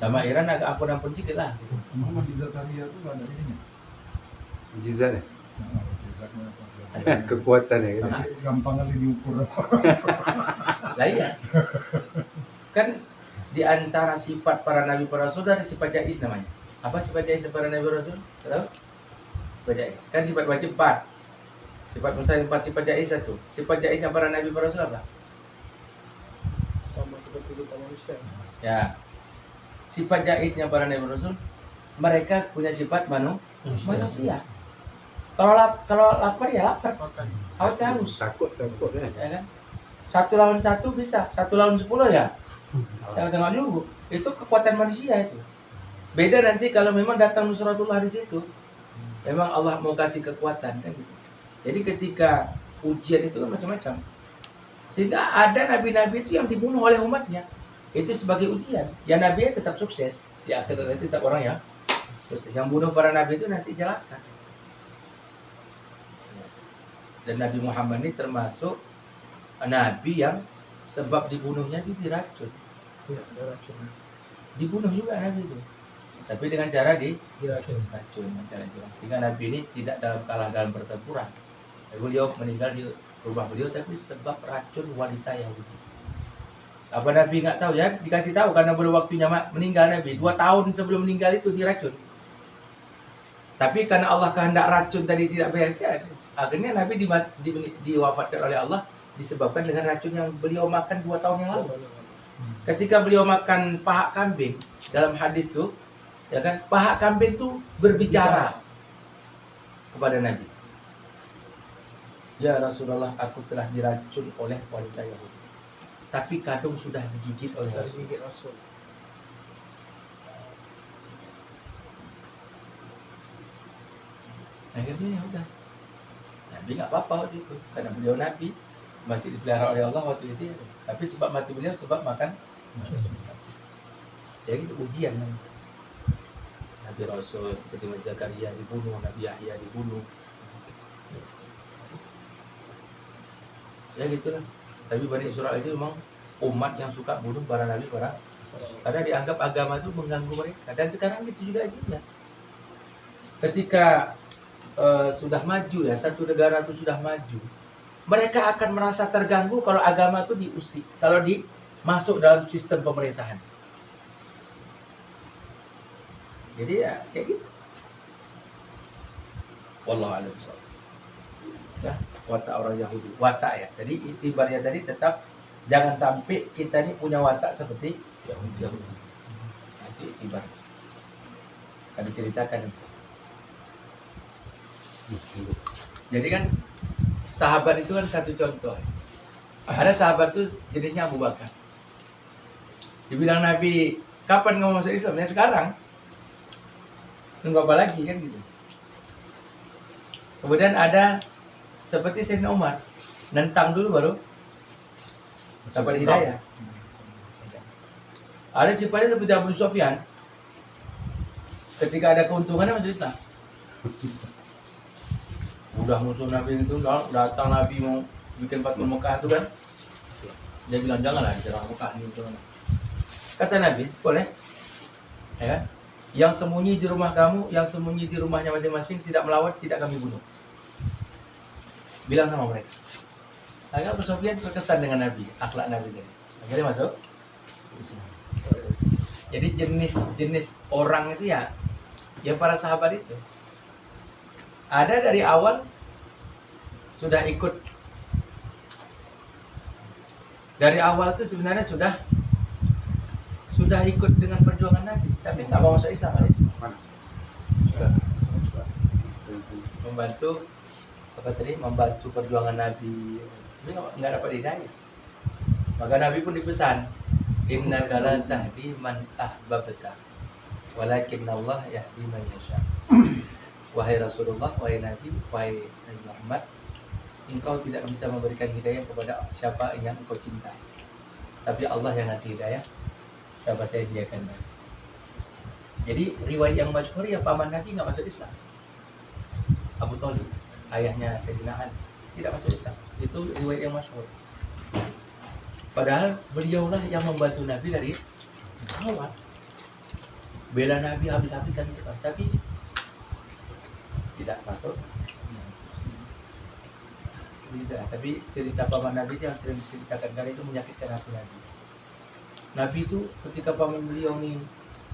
Sama Iran agak ampun-ampun sedikit lah gitu. Muhammad di Zakaria itu nggak ada ininya. Mujizat ya? Mujizatnya apa? Kekuatan ya kan? Sampai gampang kali diukur. Lah iya. Kan di antara sifat para nabi para rasul ada sifat jaiz namanya. Apa sifat jaiz para nabi para rasul? Tahu? Sifat jaiz. Kan sifat wajib 4. Sifat mustahil 4, sifat jaiz 1. Sifat jaiznya para nabi para rasul apa? Sama seperti kita manusia. Ya. Sifat jaiznya para nabi para rasul, mereka punya sifat manusia. Kalau lapar ya lapar. Haus ya haus. Takut kan? Ya kan? 1 lawan 1 bisa, 1 lawan 10 ya. Yang tengok dulu, itu kekuatan manusia itu. Beda nanti kalau memang datang nusratullah di situ. Memang Allah mau kasih kekuatan kan gitu. Jadi ketika ujian itu kan macam-macam. Sehingga ada nabi-nabi itu yang dibunuh oleh umatnya. Itu sebagai ujian. Ya nabi tetap sukses. Di akhirat nanti tetap orang yang sukses. Yang bunuh para nabi itu nanti celaka. Dan Nabi Muhammad ini termasuk nabi yang sebab dibunuhnya itu diracun. Iya, ada racun. Dibunuh juga nabi itu. Tapi dengan cara Diracun. racun, cara jelas. Sehingga nabi ini tidak kalah dalam pertempuran. Beliau meninggal di rumah beliau tapi sebab racun wanita Yahudi. Apa nabi nggak tahu ya? Dikasih tahu karena belum waktunya meninggal nabi. 2 tahun sebelum meninggal itu diracun. Tapi karena Allah kehendak racun tadi tidak beres, akhirnya nabi diwafatkan oleh Allah disebabkan dengan racun yang beliau makan 2 tahun yang lalu. Ketika beliau makan paha kambing, dalam hadis tuh, ya kan, paha kambing tuh berbicara kepada Nabi. Ya Rasulullah, aku telah diracun oleh wanita Yahudi. Tapi kadung sudah digigit oleh Dari Rasul. gigit Rasul. Akhirnya ya udah. Nabi nggak apa-apa waktu itu, karena beliau Nabi masih dipelihara oleh Allah waktu itu. Ya. Tapi sebab mati beliau sebab makan. Jadi itu ujian kan. Nabi Rasul seperti Nabi Zakaria dibunuh, Nabi Yahya dibunuh. Ya gitulah. Tapi Bani Israil itu memang umat yang suka bunuh para nabi karena dianggap agama itu mengganggu mereka. Dan sekarang itu juga juga. Ketika sudah maju ya, satu negara itu sudah maju, mereka akan merasa terganggu kalau agama itu diusik, kalau masuk dalam sistem pemerintahan. Jadi ya kayak gitu. Wallahu a'lam bishawab. Ya, watak orang Yahudi, watak ya. Jadi itibarnya tadi tetap jangan sampai kita ini punya watak seperti Yahudi. Nanti itibar. Akan diceritakan itu. Jadi kan sahabat itu kan satu contoh. Ada sahabat tuh jenisnya Abu Bakar. Dibilang Nabi, kapan kamu masuk Islam? Ya sekarang. Nunggu apa lagi kan gitu. Kemudian ada seperti Sayyidina Umar, nentang dulu baru dapat hidayah. Ada sifatnya seperti Abu Sufyan. Ketika ada keuntungannya masuk Islam. Udah musuh Nabi itu datang Nabi mau bikin Fathul Mekah itu kan. Dia bilang janganlah diserang Mekah ini. Kata Nabi, boleh. Ya kan? Yang sembunyi di rumah kamu, yang sembunyi di rumahnya masing-masing, tidak melawan, tidak kami bunuh. Bilang sama mereka. Akhirnya Abu Sufyan terkesan dengan Nabi, akhlak Nabi tadi. Akhirnya masuk. Jadi jenis orang itu ya para sahabat itu. Ada dari awal sudah ikut Dari awal tuh sebenarnya sudah ikut dengan perjuangan Nabi, tapi nggak mau masuk Islam kan? Panas. Membantu membantu perjuangan Nabi, tapi nggak dapat hidayah. Maka Nabi pun dipesan, innaka la tahdi man ahbabta, walakin Allah yahdi man yasha. Wahai Rasulullah, wahai Nabi, wahai Nabi Muhammad, engkau tidak bisa memberikan hidayah kepada siapa yang engkau cintai, tapi Allah yang ngasih hidayah siapa saya diakan. Jadi riwayat yang masyhur ya paman Nabi nggak masuk Islam, Abu Thalib, ayahnya Sayyidina Ali, tidak masuk Islam. Itu riwayat yang masyhur. Padahal beliaulah yang membantu Nabi dari awal, bela Nabi habis-habisan gitu, tapi tidak masuk. Tidak. Tapi cerita paman Nabi yang sering diceritakan kali itu menyakitkan hati Nabi. Nabi itu ketika paman beliau nih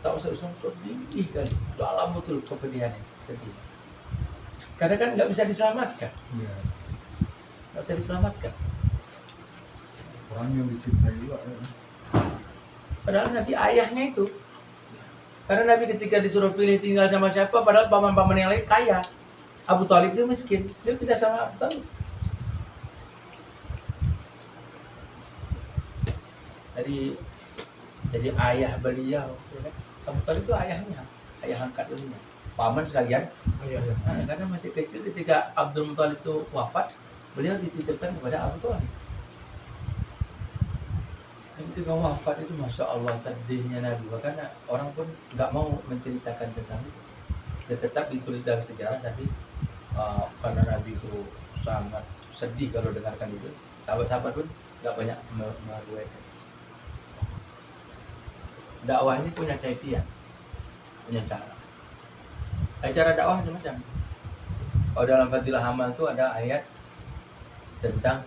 tak usah sedih kan, dalam betul kepedihannya, sedih. Karena kan nggak bisa diselamatkan, Iya. nggak bisa diselamatkan. Orang yang dicintai juga ya. Padahal Nabi ayahnya itu, karena Nabi ketika disuruh pilih tinggal sama siapa, padahal paman-paman yang lain kaya. Abu Thalib itu miskin, dia pindah sama Abu Thalib. Jadi ayah beliau, ya kan? Abu Thalib itu ayahnya, ayah angkat beliau, paman sekalian. Iya, iya. Nah, karena masih kecil ketika Abdul Muthalib itu wafat, beliau dititipkan kepada Abu Thalib. Dan ketika wafat itu Masya Allah sedihnya Nabi, karena orang pun nggak mau menceritakan tentang itu. Ya tetap ditulis dalam sejarah, tapi karena Nabi itu sangat sedih kalau dengarkan itu, sahabat-sahabat pun nggak banyak meriwayatkan. Dakwah ini punya kaifiat, punya cara. Cara dakwah macam-macam. Kalau dalam Fadilah Amal itu ada ayat tentang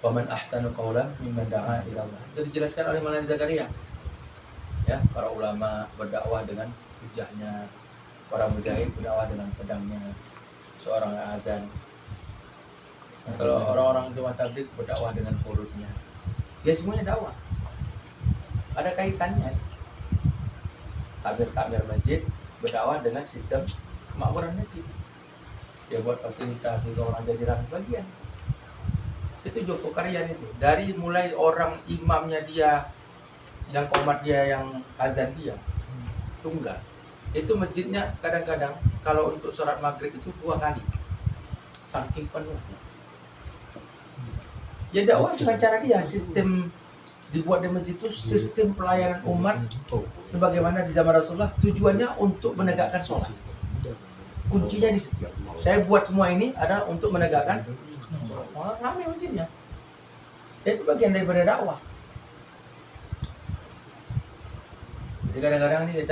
Waman ahsanu qawlan mimman da'a ila Allah. Itu dijelaskan oleh Maulana Zakaria. Ya, para ulama berdakwah dengan hujahnya, para mujahid berdakwah dengan pedangnya, seorang azan. Kalau orang-orang Jemaah Tabligh berdakwah dengan perutnya. Ya semuanya dakwah. Ada kaitannya. Takmir masjid berdakwah dengan sistem kemakmuran masjid. Dia buat fasilitas sehingga orang jadi ramai bagian. Itu Joko Karyan itu. Dari mulai orang imamnya dia, yang komat dia, yang azan dia, tunggal. Itu masjidnya kadang-kadang kalau untuk sholat maghrib itu 2 kali. Saking penuhnya. Ya dakwah dengan cara dia, sistem dibuat di masjid itu sistem pelayanan umat sebagaimana di zaman Rasulullah, tujuannya untuk menegakkan sholat. Kuncinya di situ. Saya buat semua ini adalah untuk menegakkan sholat. Ramai masjidnya. Itu bagian daripada dakwah. Jadi kadang-kadang ini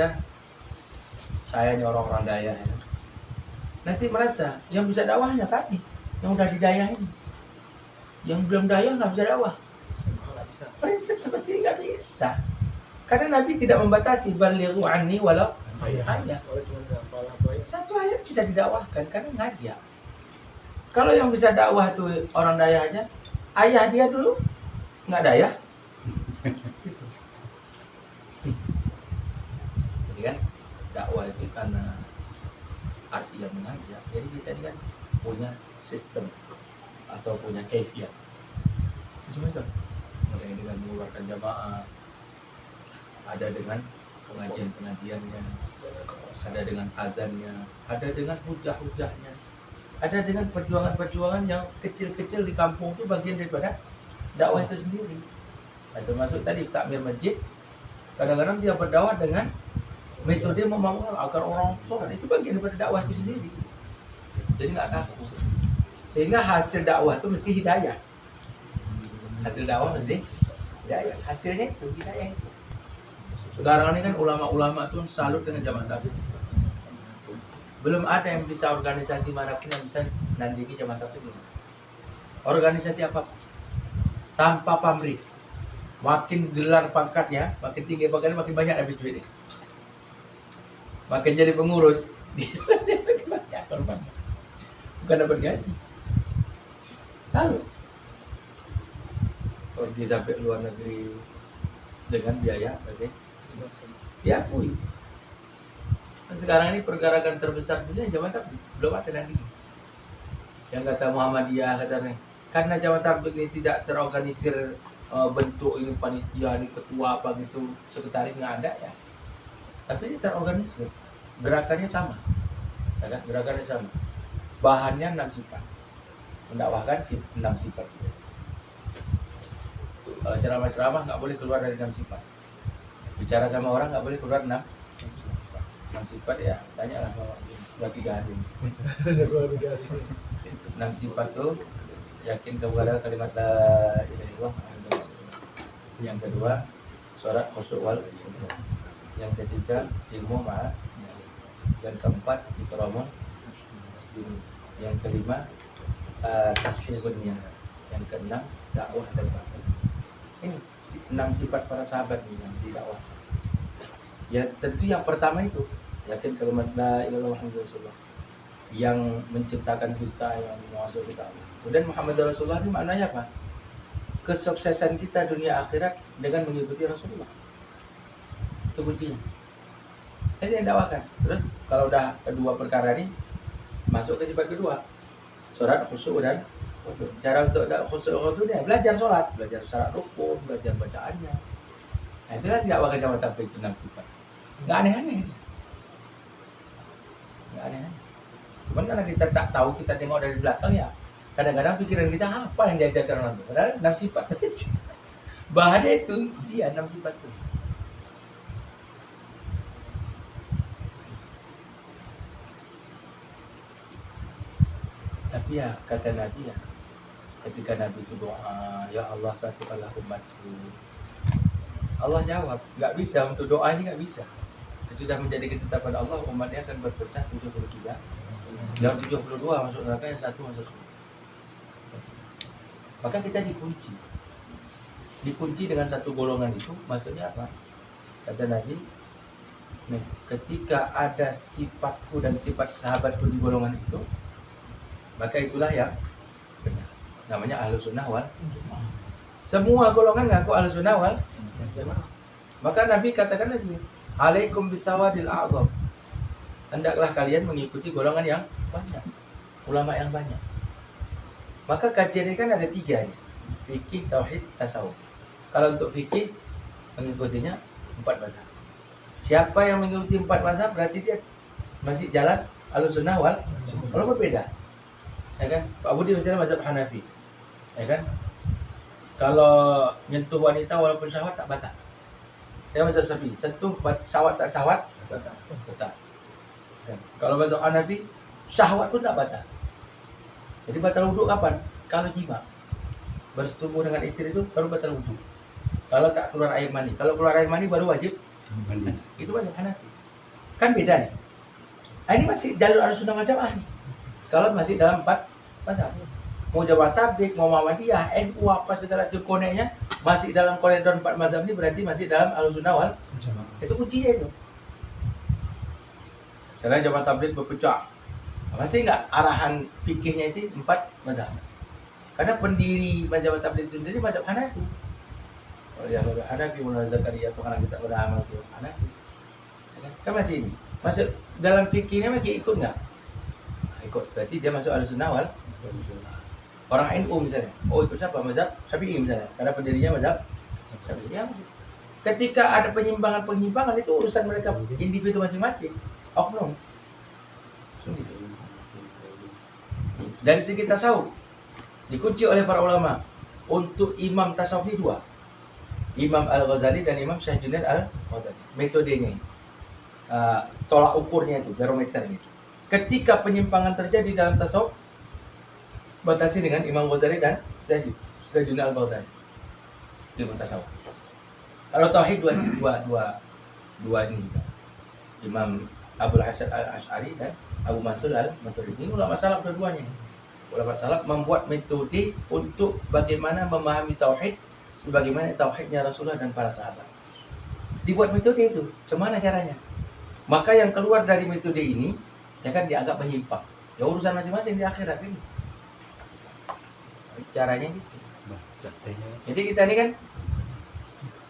saya ini orang-orang daya ya. Nanti merasa yang bisa dakwahnya kami, yang udah didaya ini. Yang belum daya nggak bisa dakwah. Prinsip seperti ini nggak bisa, karena Nabi tidak membatasi balighu anni walau ayat. Satu ayat bisa didakwahkan karena ngajak. Kalau yang bisa dakwah tuh orang daya aja, ayah dia dulu nggak daya. Gitu. Jadi kan dakwah itu karena arti yang mengajak. Jadi kita ini kan punya sistem atau punya kaifiat. Macam-macam. Mulai dengan mengeluarkan jamaah, ada dengan pengajian-pengajiannya, ada dengan azannya, ada dengan hujah-hujahnya, ada dengan perjuangan-perjuangan yang kecil-kecil di kampung itu bagian daripada dakwah itu sendiri. Nah, termasuk tadi takmir masjid, kadang-kadang dia berdakwah dengan metode membangun agar orang sholat, itu bagian daripada dakwah itu sendiri. Jadi nggak kaku. Sehingga hasil dakwah itu mesti hidayah. Hasil dakwah mesti hidayah. Hasilnya itu hidayah itu. Sekarang ini kan ulama-ulama tuh salut dengan Jamaah Tabligh. Belum ada yang bisa organisasi manapun yang bisa nandingi Jamaah Tabligh. Organisasi apa? Tanpa pamrih. Makin gelar pangkatnya, makin tinggi pangkatnya, makin banyak habis duitnya. Makin jadi pengurus, banyak korban. Bukan dapat gaji. Lalu pergi sampai luar negeri dengan biaya pasti diakui. Dan sekarang ini pergerakan terbesar dunia Jamaah Tabligh, belum ada lagi. Yang kata Muhammadiyah katanya, karena Jamaah Tabligh ini tidak terorganisir bentuk ini panitia, ini ketua apa gitu, sekretaris nggak ada ya. Tapi ini terorganisir, gerakannya sama, ya kan? Gerakannya sama. Bahannya 6 sifat, mendakwahkan 6 sifat. Kalau ceramah-ceramah nggak boleh keluar dari 6 sifat. Bicara sama orang nggak boleh keluar 6 sifat ya. Tanyalah dua 3 hari. 6 sifat tuh yakin kepada kalimat la ilaha illallah. Yang kedua sholat khusyuk wal khusyu'. Yang ketiga ilmu ma'al. Yang keempat ikramun muslimin. Yang kelima tashihun niyah. Yang keenam dakwah dan bakti. Ini 6 sifat para sahabat ini yang didakwah. Ya tentu yang pertama itu yakin kalimat la ilaha illallah Muhammadur Rasulullah, yang menciptakan kita, yang menguasai kita. Kemudian Muhammad Rasulullah ini maknanya apa? Kesuksesan kita dunia akhirat dengan mengikuti Rasulullah. Itu kuncinya. Ini yang dakwakan. Terus kalau udah kedua perkara ini masuk ke sifat kedua, sholat khusyuk dan cara untuk khusyuk dia belajar sholat, belajar syarat rukun, belajar bacaannya. Nah itu kan dakwakan Jamaah Tabligh itu 6 sifat. Nggak aneh-aneh. Nggak aneh-aneh. Cuman karena kita tak tahu, kita tengok dari belakang ya, kadang-kadang pikiran kita apa yang diajarkan orang itu. Padahal 6 sifat. Bahannya itu, dia 6 sifat itu. Tapi ya, kata Nabi ya, ketika Nabi itu doa, ya Allah satukanlah umatku. Allah jawab, nggak bisa, untuk doa ini nggak bisa. Sudah menjadi ketetapan Allah, umatnya akan berpecah 73. Yang 72 masuk neraka, yang 1 masuk surga. Maka kita dikunci. Dikunci dengan satu golongan itu, maksudnya apa? Kata Nabi, nih, ketika ada sifatku dan sifat sahabatku di golongan itu, maka itulah yang benar. Namanya Ahlus Sunnah wal Jamaah. Semua golongan ngaku Ahlus Sunnah wal Jamaah. Maka Nabi katakan lagi, alaikum bisawadil a'zam. Hendaklah kalian mengikuti golongan yang banyak, ulama yang banyak. Maka kajian ini kan ada 3 nih. Fikih, tauhid, tasawuf. Kalau untuk fikih mengikutinya 4 mazhab. Siapa yang mengikuti 4 mazhab berarti dia masih jalan Ahlus Sunnah wal Jamaah. Kalau berbeda, ya kan? Pak Budi misalnya mazhab Hanafi, ya kan? Kalau nyentuh wanita walaupun syahwat tak batal. Saya mazhab Syafi'i, sentuh syahwat tak syahwat batal. Kalau mazhab Hanafi, syahwat pun tak batal. Jadi batal wudhu kapan? Kalau jima, bersetubuh dengan istri itu baru batal wudhu. Kalau tak keluar air mani, kalau keluar air mani baru wajib mandi. Itu mazhab Hanafi. Kan beda nih. Ini masih jalur Ahlussunnah wal Jamaah nih. Kalau masih dalam 4 mazhab. Mau Jamaah Tabligh, mau Muhammadiyah, NU apa segala itu koneknya masih dalam koridor 4 mazhab ini, berarti masih dalam Ahlussunnah wal Jamaah. Itu kuncinya itu. Selain Jamaah Tabligh berpecah, masih enggak arahan fikihnya itu 4 mazhab. Karena pendiri Jamaah Tabligh itu sendiri mazhab Hanafi. Oh ya, Hanafi, Mulana Zakaria, pengarang kita pada amal itu Hanafi. Kan masih ini. Masuk dalam fikihnya masih ikut enggak? Ikut. Berarti dia masuk Ahlussunnah wal Jamaah. Orang NU misalnya, ikut siapa? Mazhab Syafi'i misalnya, karena pendirinya mazhab Syafi'i. Ya, ketika ada penyimpangan itu urusan mereka individu masing-masing, oknum. Dari segi tasawuf dikunci oleh para ulama untuk imam tasawuf ini 2, Imam Al-Ghazali dan Imam Syekh Junaid Al-Qadari. Metodenya ini, tolak ukurnya itu, barometernya itu. Ketika penyimpangan terjadi dalam tasawuf, batasi dengan Imam Ghazali dan Syekh Junaid Al-Qadari. Ilmu tasawuf. Kalau tauhid dua ini juga. Imam Abul Hasan Al-Asy'ari dan Abu Mansur Al-Maturidi. Ini ulama salaf dua-duanya. Ulama salaf membuat metode untuk bagaimana memahami tauhid sebagaimana tauhidnya Rasulullah dan para sahabat. Dibuat metode itu, gimana caranya? Maka yang keluar dari metode ini ya kan dianggap menyimpang. Ya urusan masing-masing di akhirat ini. Caranya gitu. Baca tanya. Jadi kita ini kan,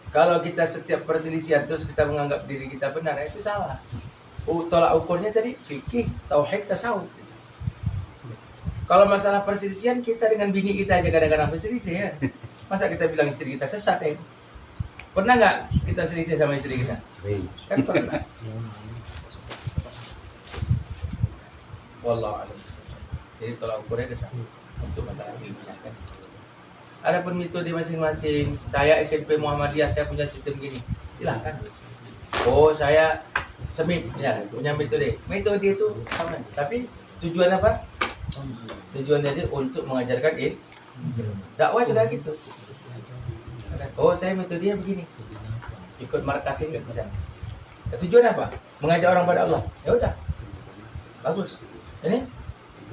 kalau kita setiap perselisihan terus kita menganggap diri kita benar, itu salah. Tolak ukurnya tadi fikih, tauhid, tasawuf. Kalau masalah perselisihan, kita dengan bini kita aja kadang-kadang berselisih ya. Masa kita bilang istri kita sesat ya? Pernah nggak kita selisih sama istri kita? Sering. Kan pernah. Wallahu a'lam. Jadi tolak ukurnya ke sana untuk masalah ilmiah kan. Adapun metode masing-masing, saya SMP Muhammadiyah saya punya sistem gini, silahkan. Oh saya semip ya punya metode. Metode itu sama, tapi tujuan apa? Tujuan dia untuk mengajarkan dakwah juga gitu. Oh saya metodenya begini, ikut markas ini misalnya. Tujuan apa? Mengajak orang pada Allah. Ya udah, bagus. Ini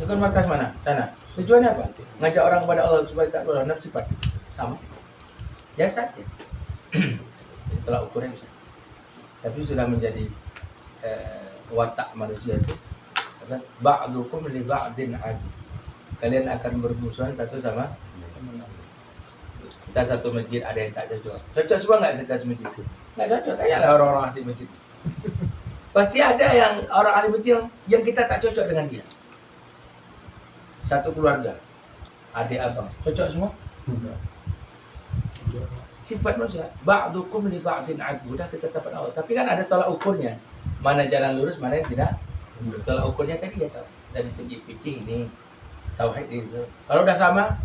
ikut markas mana? Sana. Tujuannya apa? Ngajak orang kepada Allah supaya tak berlawan nafsu sifat. Sama. Ya saja. Itulah ukurnya bisa. Tapi sudah menjadi watak manusia itu. Ba'dukum li ba'din adu. Kalian akan bermusuhan satu sama. Kita satu masjid ada yang tak cocok. Cocok semua nggak kita masjid? Nggak cocok. Tanyalah orang-orang ahli masjid. Pasti ada yang orang ahli masjid yang kita tak cocok dengan dia. Satu keluarga, adik abang, cocok semua? Enggak. Sifat manusia, ba'dukum li ba'din adu. Udah kita dapat Allah. Tapi kan ada tolak ukurnya. Mana jalan lurus, mana yang tidak. Tolak ukurnya tadi ya tahu. Dari segi fikih ini, tauhid itu. Kalau udah sama,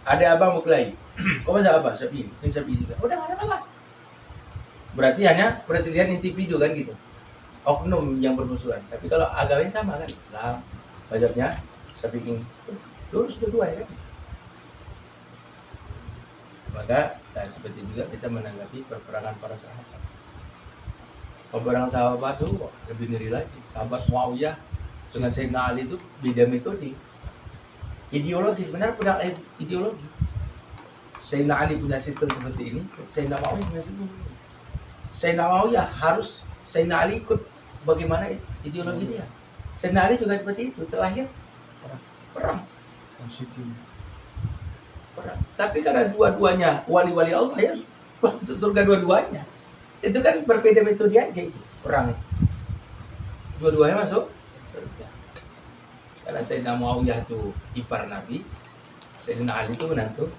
adik abang berkelahi. Kau mazhab apa? Syafi'i. Ini Syafi'i juga. Udah nggak ada masalah. Berarti hanya perselisihan individu kan gitu. Oknum yang bermusuhan. Tapi kalau agamanya sama kan, Islam, mazhabnya Syafi'i. Lurus dua-dua ya kan. Maka seperti juga kita menanggapi perperangan para sahabat. Peperangan sahabat itu lebih ngeri lagi. Sahabat Muawiyah dengan Sayyidina Ali itu beda metode. Ideologi sebenarnya pedang ideologi. Sayyidina Ali punya sistem seperti ini, Sayyidina Muawiyah punya sistem seperti ini. Sayyidina Muawiyah harus Sayyidina Ali ikut bagaimana ideologi dia. Sayyidina Ali juga seperti itu, terlahir perang. Perang. Tapi karena dua-duanya wali-wali Allah ya masuk surga dua-duanya. Itu kan berbeda metode aja itu perang itu. Dua-duanya masuk surga. Karena Sayyidina Muawiyah itu ipar Nabi, Sayyidina Ali itu menantu.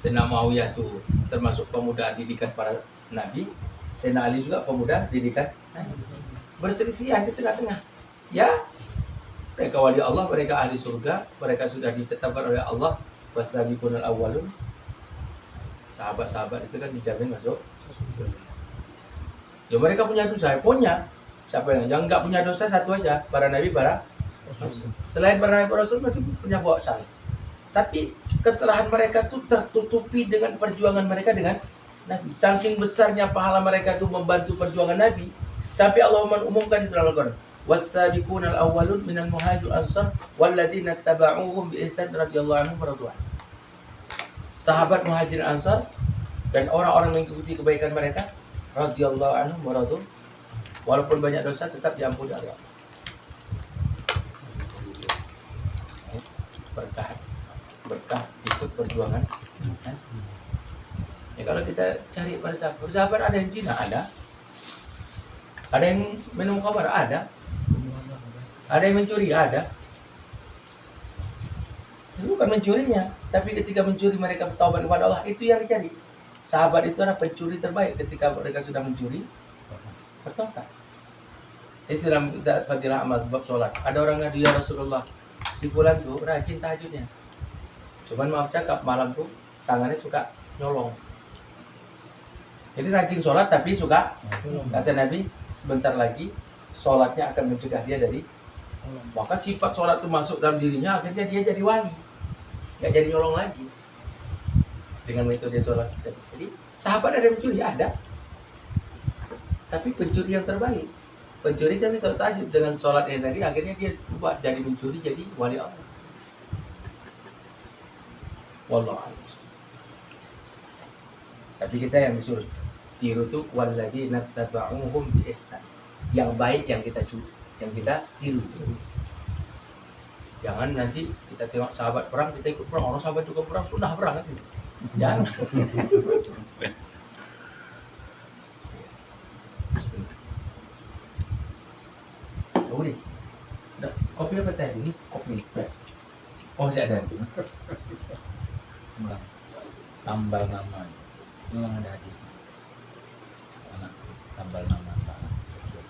Sayyidina Muawiyah itu termasuk pemuda didikan para Nabi, Sayyidina Ali juga pemuda didikan Nabi. Berselisihan di tengah-tengah. Ya, mereka wali Allah, mereka ahli surga, mereka sudah ditetapkan oleh Allah. Wasabiqunal awwalun. Sahabat-sahabat itu kan dijamin masuk surga. Ya mereka punya dosa, punya. Siapa yang nggak punya dosa satu aja, para nabi, para rasul. Selain para nabi, para rasul masih punya bawa salah. Tapi kesalahan mereka tuh tertutupi dengan perjuangan mereka dengan Nabi. Saking besarnya pahala mereka tuh membantu perjuangan Nabi, sampai Allah mengumumkan di dalam Al-Quran. Was-sabiqunal awwalun minal muhajir ansar walladzina tabauhum bi ihsan radhiyallahu anhum radwan. Sahabat muhajir ansar dan orang-orang mengikuti kebaikan mereka radhiyallahu anhum radwan. Walaupun banyak dosa tetap diampuni oleh Allah. Berkah ikut perjuangan. Ya kalau kita cari pada sahabat ada yang Cina ada yang minum khamar ada yang mencuri ada. Itu bukan mencurinya, tapi ketika mencuri mereka bertaubat kepada Allah, itu yang dicari. Sahabat itu adalah pencuri terbaik ketika mereka sudah mencuri bertobat. Itu dalam fadilah amal bab sholat. Ada orang ngadu, ya Rasulullah, si fulan tuh rajin tahajudnya. Cuman maaf cakap, malam tuh tangannya suka nyolong. Jadi rajin sholat tapi suka, kata Nabi, sebentar lagi sholatnya akan mencegah dia dari. Maka sifat sholat itu masuk dalam dirinya, akhirnya dia jadi wali, nggak jadi nyolong lagi dengan metode sholat. Jadi sahabat ada yang mencuri, ada, tapi pencuri yang terbaik. Pencuri tapi tahu tahajud dengan sholat yang tadi, akhirnya dia buat dari mencuri jadi wali Allah. Wallahu a'lam. Tapi kita yang disuruh tiru tuh walladzina tabauhum bi ihsan. Yang baik yang kita tiru. Jangan nanti kita tengok sahabat perang, kita ikut perang. Orang sahabat juga perang, sunnah perang kan? Jangan. Oh ni, kopi apa teh? Ini kopi, yes. Oh saya ada. Tambal nama. Memang ada hadis. Anak tambal nama anak kecil.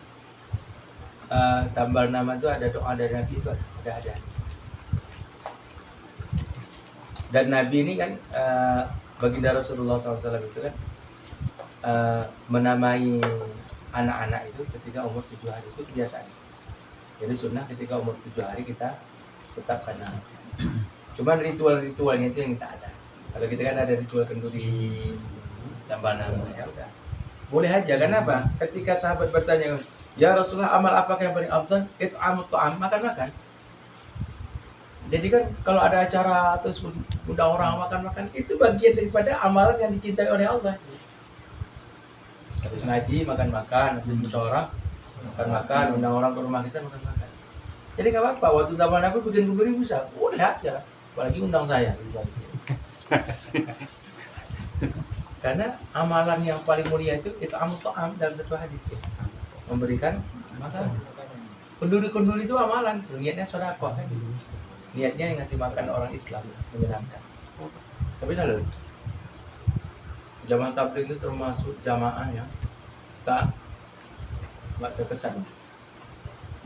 Tambal nama itu ada doa dari Nabi itu ada. Dan Nabi ini kan baginda Rasulullah SAW itu kan menamai anak-anak itu ketika umur 7 hari itu kebiasaan. Jadi sunnah ketika umur 7 hari kita tetapkan nama. Cuman ritual-ritualnya itu yang kita ada. Kalau kita kan ada ritual kenduri, tambah nama, ya udah. Boleh aja, kenapa? Ketika sahabat bertanya, ya Rasulullah, amal apakah yang paling afdal? Itu ta'am, makan-makan. Jadi kan kalau ada acara atau undang orang makan-makan, itu bagian daripada amalan yang dicintai oleh Allah. Habis ngaji, makan-makan, habis musyawarah, makan-makan, undang orang ke rumah kita, makan-makan. Jadi nggak apa-apa, waktu zaman aku bikin kenduri bisa, boleh aja. Apalagi undang saya. Karena amalan yang paling mulia itu amal ta'am dalam satu hadis ya. Memberikan makanan. Kenduri-kenduri itu amalan, niatnya sedekah kan. Niatnya yang ngasih makan orang Islam, menyenangkan. Tapi kalau jamaah tabligh itu termasuk jamaah yang tak terkesan.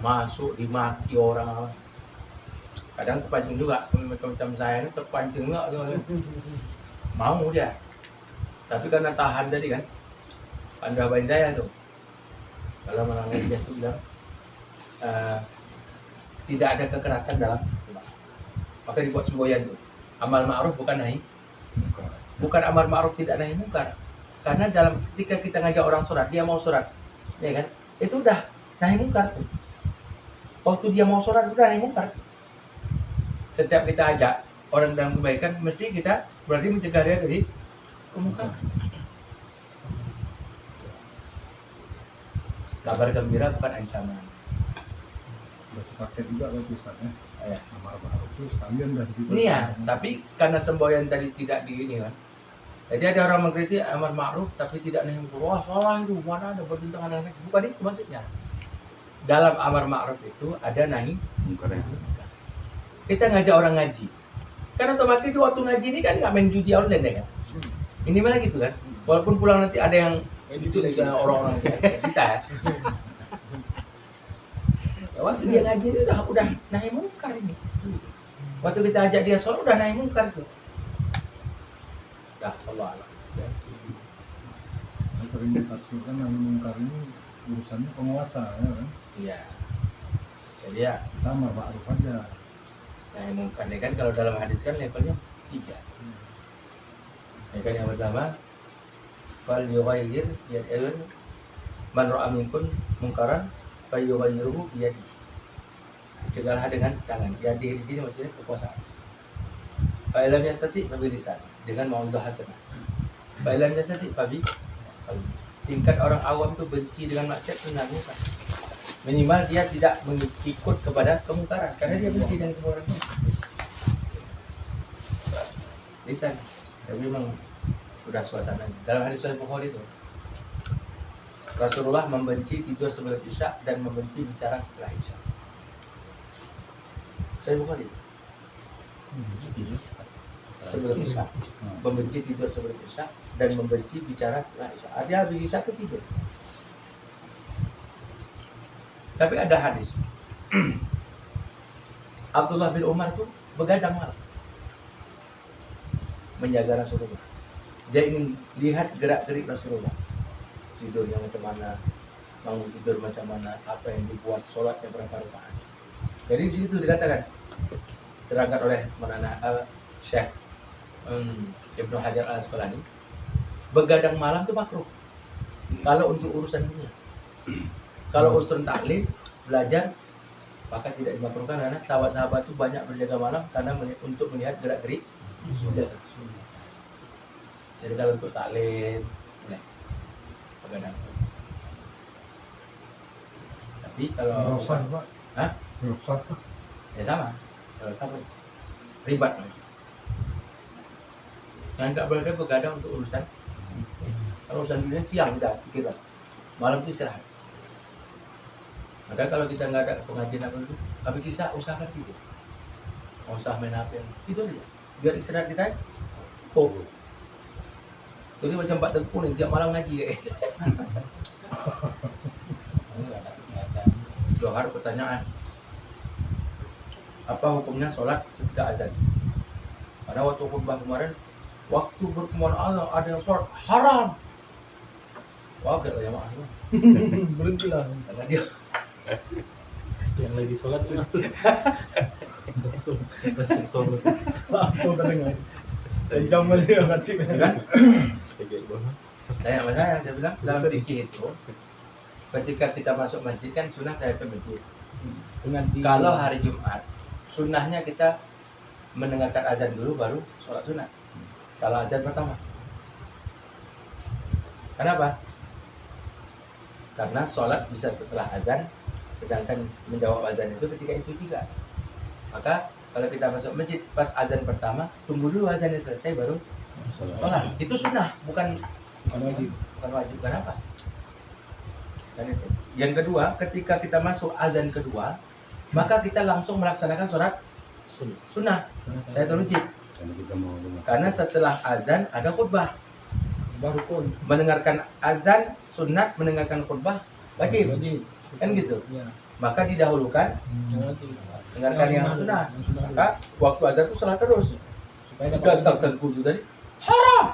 Masuk dimaki orang. Kadang terpancing juga, macam saya ini terpancing juga mau dia. Tapi karena tahan tadi kan, Anda bain saya tuh. Kalau menangani dia itu bilang tidak ada kekerasan dalam jemaah. Maka dibuat semboyan tuh. Amal ma'ruf bukan nahi. Bukan amal ma'ruf tidak nahi mungkar. Karena dalam ketika kita ngajak orang sholat, dia mau sholat, ya kan? Itu udah nahi mungkar tuh. Waktu dia mau sholat itu udah nahi mungkar. Setiap kita ajak orang dalam kebaikan, mesti kita berarti mencegah dia dari kemungkaran. Kabar gembira bukan ancaman. Udah sepaket juga kan Ustaz ya. Ya. Amar ma'ruf itu sekalian dari situ. Ini ya, tapi karena semboyan tadi tidak di ini kan. Jadi ada orang mengkritik amar ma'ruf tapi tidak nahi munkar. Wah, salah itu, mana ada bertentangan dengan hadis. Bukan itu maksudnya. Dalam amar ma'ruf itu ada nahi Munkar ya. munkar. Kita ngajak orang ngaji. Kan otomatis itu waktu ngaji ini kan nggak main judi online ya kan. Ini malah gitu kan. Walaupun pulang nanti ada yang itu misalnya orang-orang kayak kita. Ya, waktu dia ngaji itu udah nahi munkar ini. Waktu kita ajak dia sholat udah nahi munkar tuh. Dah Allah Allah. Yes. Sering ditafsirkan nahi mungkar ini urusannya penguasa ya kan. Iya. Jadi ya Kita amar ma'ruf aja. nahi munkar ini kan kalau dalam hadis kan levelnya 3. Ya kan yang pertama fal yughayyir yad'un man ra'a minkum munkaran fa yughayyiruhu bi yadihi. Cegahlah dengan tangan. Yadi di sini maksudnya kekuasaan. Fa illam yastati fa bi lisan, dengan mau'izah hasanah. Fa illam yastati fa bi qalbi. Tingkat orang awam itu benci dengan maksiat itu nahi munkar. Minimal dia tidak mengikut kepada kemungkaran karena dia benci dengan kemungkaran. Lisan. Tapi memang udah suasana. Dalam hadis Sahih Bukhari itu Rasulullah membenci tidur sebelum Isya dan membenci bicara setelah Isya. Sahih Bukhari. Sebelum Isya, membenci tidur sebelum Isya dan membenci bicara setelah Isya. Artinya habis Isya itu tidur. Tapi ada hadis Abdullah bin Umar itu begadang malam menjaga Rasulullah. Dia ingin lihat gerak-gerik Rasulullah. Tidurnya macam mana, bangun tidur macam mana, apa yang dibuat, sholatnya berapa rakaat. Jadi di situ dikatakan, terangkat oleh Syekh Ibnu Hajar Al-Asqalani, begadang malam itu makruh. Kalau untuk urusan dunia. Kalau urusan taklim, belajar, maka tidak dimakruhkan karena sahabat-sahabat itu banyak berjaga malam karena untuk melihat gerak-gerik. Jadi kalau untuk taklim, boleh begadang. Tapi kalau Rosah Pak. Hah? Rosah. Ya sama. apa? Ribat. Yang nggak boleh begadang untuk urusan. Kalau urusan dunia siang kita pikirkan, malam itu istirahat. Maka kalau kita nggak ada pengajian apa itu, habis sisa usahakan tidur. Nggak usah main HP, tidur aja. Biar istirahat kita. Oh, jadi macam Pak Tengku nih tiap malam ngaji kayak. Johar pertanyaan, apa hukumnya sholat ketika azan? Karena waktu khutbah kemarin, waktu berkumandang azan ada yang sholat haram. Wah, gak banyak maaf. Berhenti lah. Karena dia Yang lagi sholat tuh langsung sholat. Langsung terdengar. Jam kali yang ngerti kan Kayak banget. tanya sama saya bilang dalam fikih itu ketika kita masuk masjid kan sunnah tahiyatul masjid. dengan Kalau hari Jumat sunnahnya kita mendengarkan azan dulu baru sholat sunnah. Kalau azan pertama. Kenapa? Karena sholat bisa setelah azan, sedangkan menjawab azan itu ketika itu juga. Maka kalau kita masuk masjid pas azan pertama, tunggu dulu azannya selesai baru sholat. Itu sunnah, bukan wajib. bukan wajib. Kenapa? Dan itu. Yang kedua, ketika kita masuk azan kedua, maka kita langsung melaksanakan sholat sunnah tahiyatul masjid. Karena kita mau dengar. Karena setelah azan ada khutbah. Baru pun Mendengarkan azan sunat, mendengarkan khutbah wajib. wajib. Kan gitu. Ya. Maka didahulukan Yang wajib. dengarkan yang sunnah. Yang sunnah. Maka waktu azan itu salat terus. Supaya Datang dapat. Tengku itu tadi haram.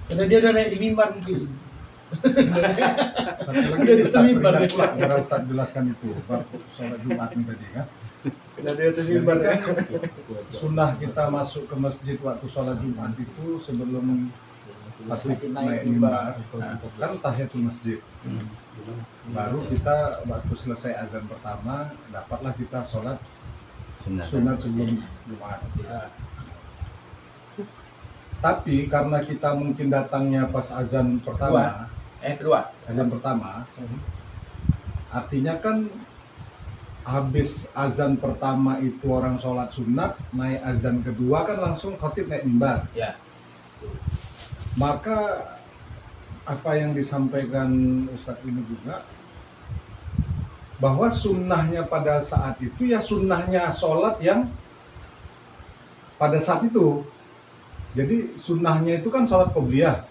Karena dia udah naik di mimbar mungkin. Satu Udah lagi Ustaz diterima, peringat Pak. pula biar Ustaz jelaskan itu bab sholat Jumat ini tadi kan. Karena dia udah di Jadi kan sunnah kita masuk ke masjid waktu sholat Jumat itu sebelum khatib naik mimbar, nah, kan tahiyatul masjid. Baru kita waktu selesai azan pertama dapatlah kita sholat sunat sebelum Jumat. Tapi karena kita mungkin datangnya pas azan pertama, Kedua. azan pertama, artinya kan habis azan pertama itu orang sholat sunat, naik azan kedua kan langsung khatib naik mimbar. Ya. Maka apa yang disampaikan Ustadz ini juga bahwa sunnahnya pada saat itu ya sunnahnya sholat yang pada saat itu. Jadi sunnahnya itu kan sholat qobliyah.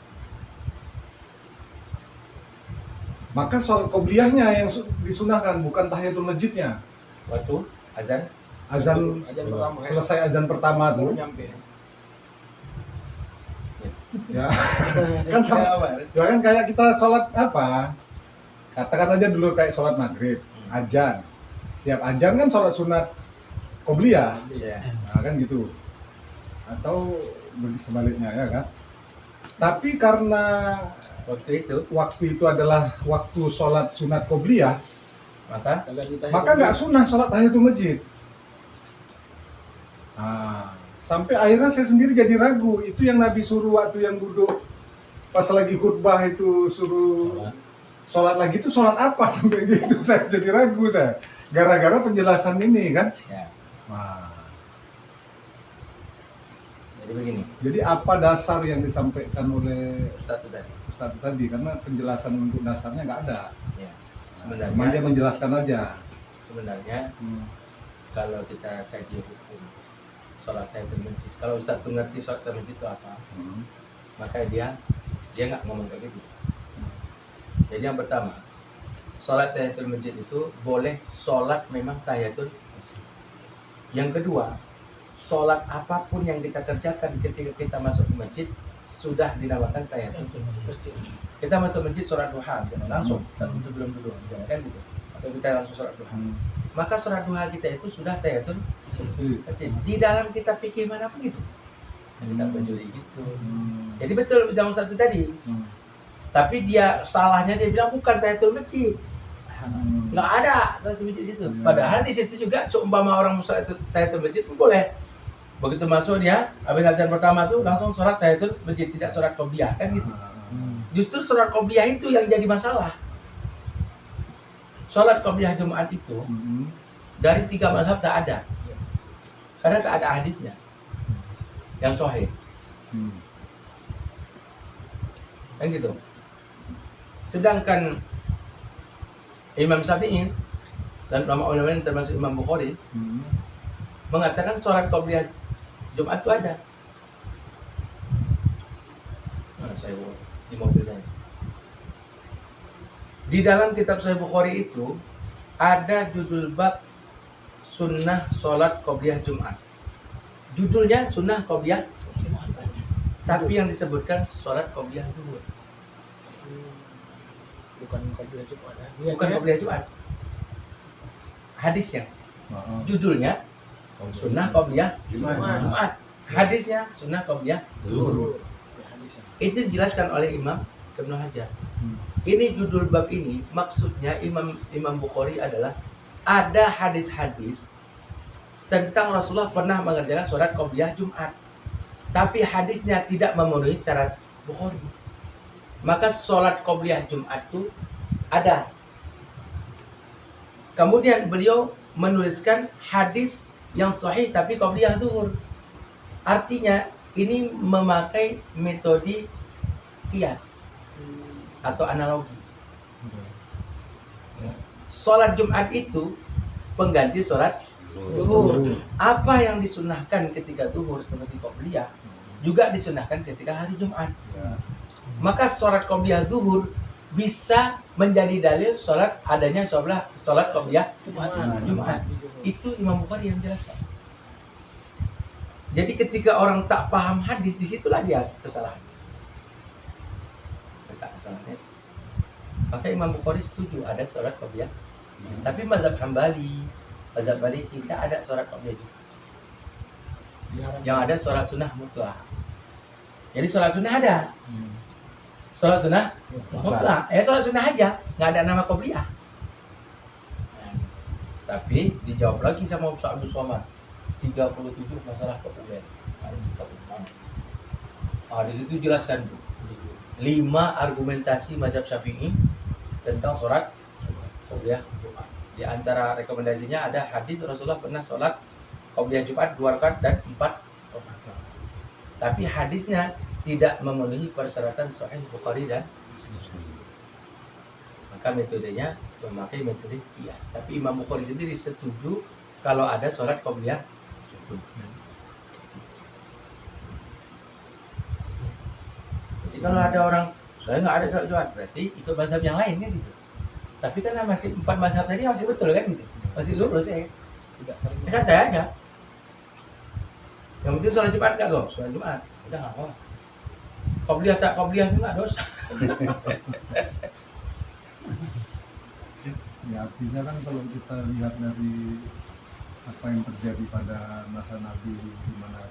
Maka sholat qobliyahnya yang disunahkan, bukan tahiyatul masjidnya. Waktu azan Azan Ajan pertama. selesai azan pertama Baru tuh, nyampe. ya kan sama, Ya, apa? ya kan kayak kita sholat apa? Katakan aja dulu kayak sholat maghrib, ajan, siap ajan kan sholat sunat qobliyah, Ya. nah, kan gitu. Atau sebaliknya ya kan. Tapi karena waktu itu adalah waktu sholat sunat qobliyah, Maka maka nggak sunnah sholat tahiyatul masjid. Nah, sampai akhirnya saya sendiri jadi ragu, itu yang Nabi suruh waktu yang duduk pas lagi khutbah itu suruh sholat lagi, itu sholat apa sampai gitu. Saya jadi ragu saya gara-gara penjelasan ini kan. ya. Nah, Jadi begini, jadi apa dasar yang disampaikan oleh Ustaz itu tadi. Ustadz tadi, karena penjelasan untuk dasarnya nggak ada. Ya. Cuma dia Sebenarnya menjelaskan aja. kalau kita kaji hukum sholat tahiyatul masjid, kalau Ustaz tuh ngerti sholat tahiyatul masjid itu apa, maka dia nggak ngomong kayak gitu. Jadi yang pertama, sholat tahiyatul masjid itu boleh sholat memang tahiyatul masjid. Yang kedua, sholat apapun yang kita kerjakan ketika kita masuk ke masjid sudah dinamakan tahiyatul masjid. Kita masuk masjid sholat duha, langsung sebelum duduk, kan gitu. Atau kita langsung sholat duha. Maka sholat duha kita itu sudah tahiyatul masjid. Di dalam kita fikih manapun gitu. Kita bajuri gitu. Jadi betul yang satu tadi. Tapi dia salahnya dia bilang bukan tahiyatul masjid. Nggak ada tahiyatul masjid situ. Padahal di situ juga seumpama orang sholat tahiyatul masjid pun boleh. Begitu masuk dia, habis azan pertama tuh langsung sholat tahiyatul masjid, tidak sholat qobliyah kan gitu. Justru sholat qobliyah itu yang jadi masalah. Sholat qobliyah Jumat itu dari 3 mazhab tak ada. Karena tak ada hadisnya yang sahih. Kan gitu. Sedangkan Imam Syafi'i dan ulama-ulama lain termasuk Imam Bukhari mengatakan sholat qobliyah Jumat itu ada. Nah, saya di mobil saya. Di dalam kitab Sahih Bukhari itu ada judul bab sunnah sholat qobliyah Jumat. Judulnya sunnah qobliyah Jumat, tapi yang disebutkan sholat qobliyah Zuhur. Bukan qobliyah Jumat ya. Bukan qobliyah Jumat. Hadisnya, judulnya sunnah qobliyah Jumat. Hadisnya sunnah qobliyah Zuhur. Itu dijelaskan oleh Imam Ibnu Hajar. Ini judul bab ini maksudnya Imam Bukhari adalah ada hadis-hadis tentang Rasulullah pernah mengerjakan sholat qobliyah Jumat, tapi hadisnya tidak memenuhi syarat Bukhari. Maka sholat qobliyah Jumat itu ada. Kemudian beliau menuliskan hadis yang sahih tapi qobliyah zuhur. Artinya ini memakai metode kias atau analogi. Sholat Jumat itu pengganti sholat zuhur. Apa yang disunahkan ketika zuhur seperti qobliyah juga disunahkan ketika hari Jumat. Maka sholat qobliyah zuhur bisa menjadi dalil sholat adanya sholat qobliyah Jumat. Itu Imam Bukhari yang jelaskan. Jadi ketika orang tak paham hadis, disitulah dia kesalahan. Tak kesalahannya. Maka Imam Bukhari setuju ada sholat qobliyah. Tapi mazhab Hambali, mazhab Maliki tidak ada sholat qobliyah Jumat. Yang ada sholat sunnah mutlak. Jadi sholat sunnah ada. Sholat sunnah mutlak. Sholat sunnah aja, nggak ada nama qobliyah. Tapi dijawab lagi sama Ustaz Abdul Somad 37 masalah populer. Di situ jelaskan tuh 5 argumentasi mazhab Syafi'i tentang sholat qobliyah Jumat. Di antara rekomendasinya ada hadis Rasulullah pernah sholat qobliyah Jumat 2 rakaat dan 4 rakaat. Tapi hadisnya tidak memenuhi persyaratan Sahih Bukhari dan Muslim. Maka metodenya memakai metode qiyas. Tapi Imam Bukhari sendiri setuju kalau ada sholat qobliyah Jumat. Jadi kalau ada orang saya nggak ada sholat Jumat, berarti ikut mazhab yang lain kan gitu. Tapi kan masih 4 mazhab tadi masih betul kan gitu, masih lurus ya. Tidak sering. Santai aja. Yang penting sholat Jumat nggak kok, sholat Jumat udah nggak apa. Qobliyah tak qobliyah juga dosa. Ya artinya kan kalau kita lihat dari apa yang terjadi pada masa Nabi di mana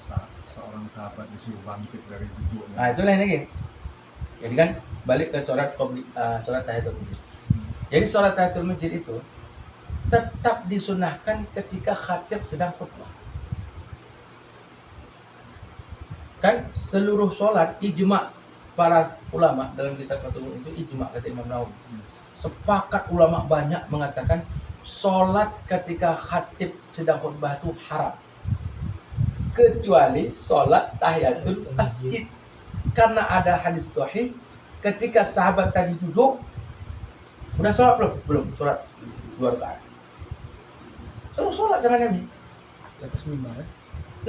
seorang sahabat disuruh bangkit dari duduknya. Nah itu lain lagi. Jadi kan balik ke sholat tahiyatul masjid. Jadi sholat tahiyatul masjid itu tetap disunahkan ketika khatib sedang khutbah. Kan seluruh sholat ijma para ulama dalam kitab Fathul itu ijma kata Imam Nawawi. Sepakat ulama banyak mengatakan sholat ketika khatib sedang khutbah itu haram, kecuali sholat tahiyatul masjid. Karena ada hadis sahih ketika sahabat tadi duduk, udah sholat belum sholat 2 rakaat. Suruh sholat sama Nabi. Di atas mimbar ya.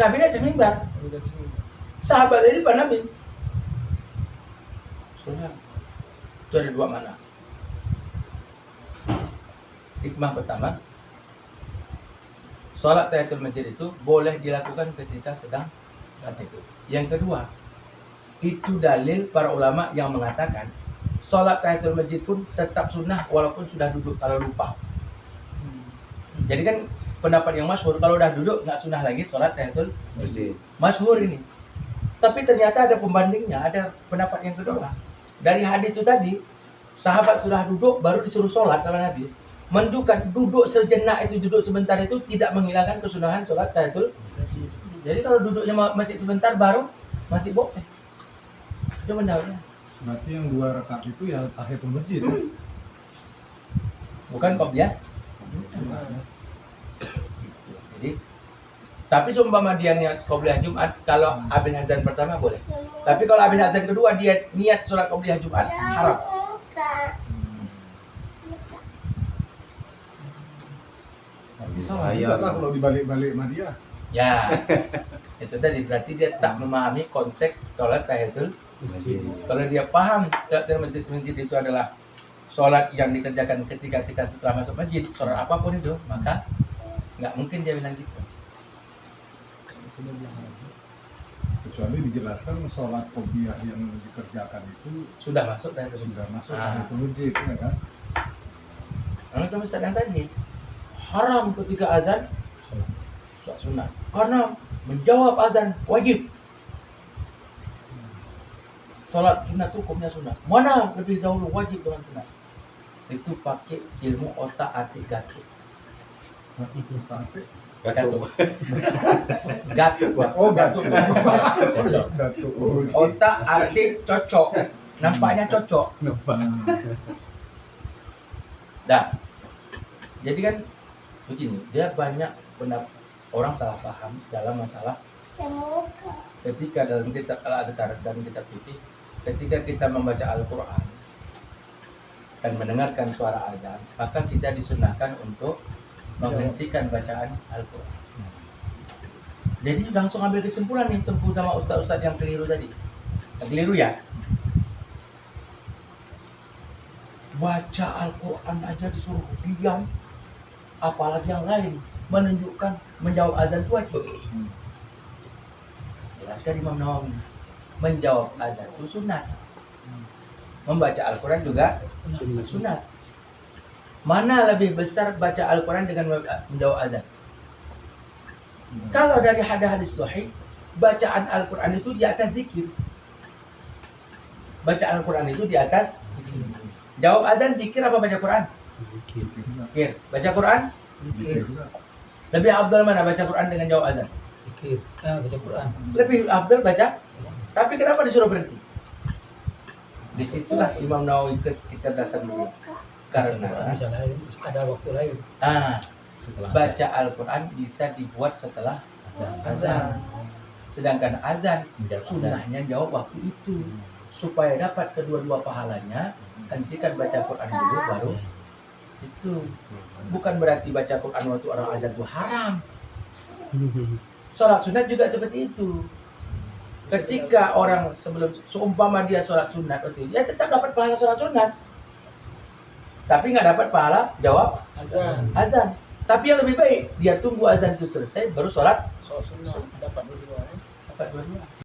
Nabi di atas mimbar. Di atas mimbar. Sahabat ini Pak Nabi. Sholat. Itu ada 2 makna. Hikmah pertama, sholat tahiyatul masjid itu boleh dilakukan ketika sedang itu. Yang kedua, itu dalil para ulama yang mengatakan sholat tahiyatul masjid pun tetap sunnah walaupun sudah duduk kalau lupa. Jadi kan pendapat yang masyhur kalau udah duduk nggak sunnah lagi sholat tahiyatul masjid. Masyhur ini. Tapi ternyata ada pembandingnya, ada pendapat yang kedua. Dari hadis itu tadi, sahabat sudah duduk baru disuruh sholat sama Nabi. Menunjukkan duduk sejenak itu, duduk sebentar itu tidak menghilangkan kesunahan sholat tahiyatul. Jadi kalau duduknya masih sebentar baru masih boleh. Itu pendapatnya. Berarti yang 2 rakaat itu ya tahiyatul masjid. Bukan qobliyah. Jadi Tapi seumpama dia niat qobliyah Jumat, kalau habis azan pertama boleh. Tapi kalau habis azan kedua dia niat sholat qobliyah Jumat, haram. Bisa Bahaya. lah kalau dibalik-balik sama dia. Ya, itu tadi berarti dia tak memahami konteks sholat tahiyatul. Masjid. Kalau dia paham sholat masjid itu adalah sholat yang dikerjakan ketika kita setelah masuk masjid, sholat apapun itu, maka nggak mungkin dia bilang gitu. Kecuali dijelaskan sholat qobliyah yang dikerjakan itu Sudah masuk tahiyatul masjid. sudah masuk Ah. tahiyatul masjid, ya kan? Karena cuma Ustaz yang tadi haram ketika azan sholat sunat karena menjawab azan wajib. Sholat sunat itu hukumnya sunat. Mana lebih dahulu wajib dengan sunat? Itu pakai ilmu otak atik gatuk. Tapi Gatuk. Gatuk. oh gatuk. Cocok. Gatuk. Otak atik cocok. Nampaknya cocok. Dah. Jadi kan begini, dia banyak orang salah paham dalam masalah ketika dalam kitab Al-Adhkar dan kitab fikih, ketika kita membaca Al-Quran dan mendengarkan suara azan, maka kita disunahkan untuk menghentikan bacaan Al-Quran. Jadi langsung ambil kesimpulan nih Tengku sama ustaz-ustaz yang keliru tadi. Yang keliru ya. Baca Al-Quran aja disuruh diam, apalagi yang lain menunjukkan menjawab azan itu wajib. Jelaskan Imam Nawawi, menjawab azan itu sunat. Membaca Al-Quran juga sunat. Mana lebih besar baca Al-Quran dengan menjawab azan? Kalau dari hadis sahih, bacaan Al-Quran itu di atas zikir. Bacaan Al-Quran itu di atas jawab azan zikir apa baca Quran? Zikir. Zikir. Baca Quran? Zikir. Lebih afdal mana baca Quran dengan jawab azan? Zikir. Baca Quran. Lebih afdal baca. Tapi kenapa disuruh berhenti? Disitulah Imam Nawawi kecerdasan beliau. Karena Bisa lain, terus ada waktu lain. Setelah baca Al-Quran bisa dibuat setelah azan. Sedangkan azan sunnahnya jawab waktu itu. Supaya dapat kedua-dua pahalanya, hentikan baca Quran dulu baru itu. Bukan berarti baca Quran waktu orang azan itu haram. Sholat sunat juga seperti itu. Ketika orang sebelum seumpama dia sholat sunat waktu itu, ya tetap dapat pahala sholat sunat. Tapi nggak dapat pahala jawab azan. Tapi yang lebih baik dia tunggu azan itu selesai baru sholat Soal sunnah dapat dua-dua. dapat dua-dua.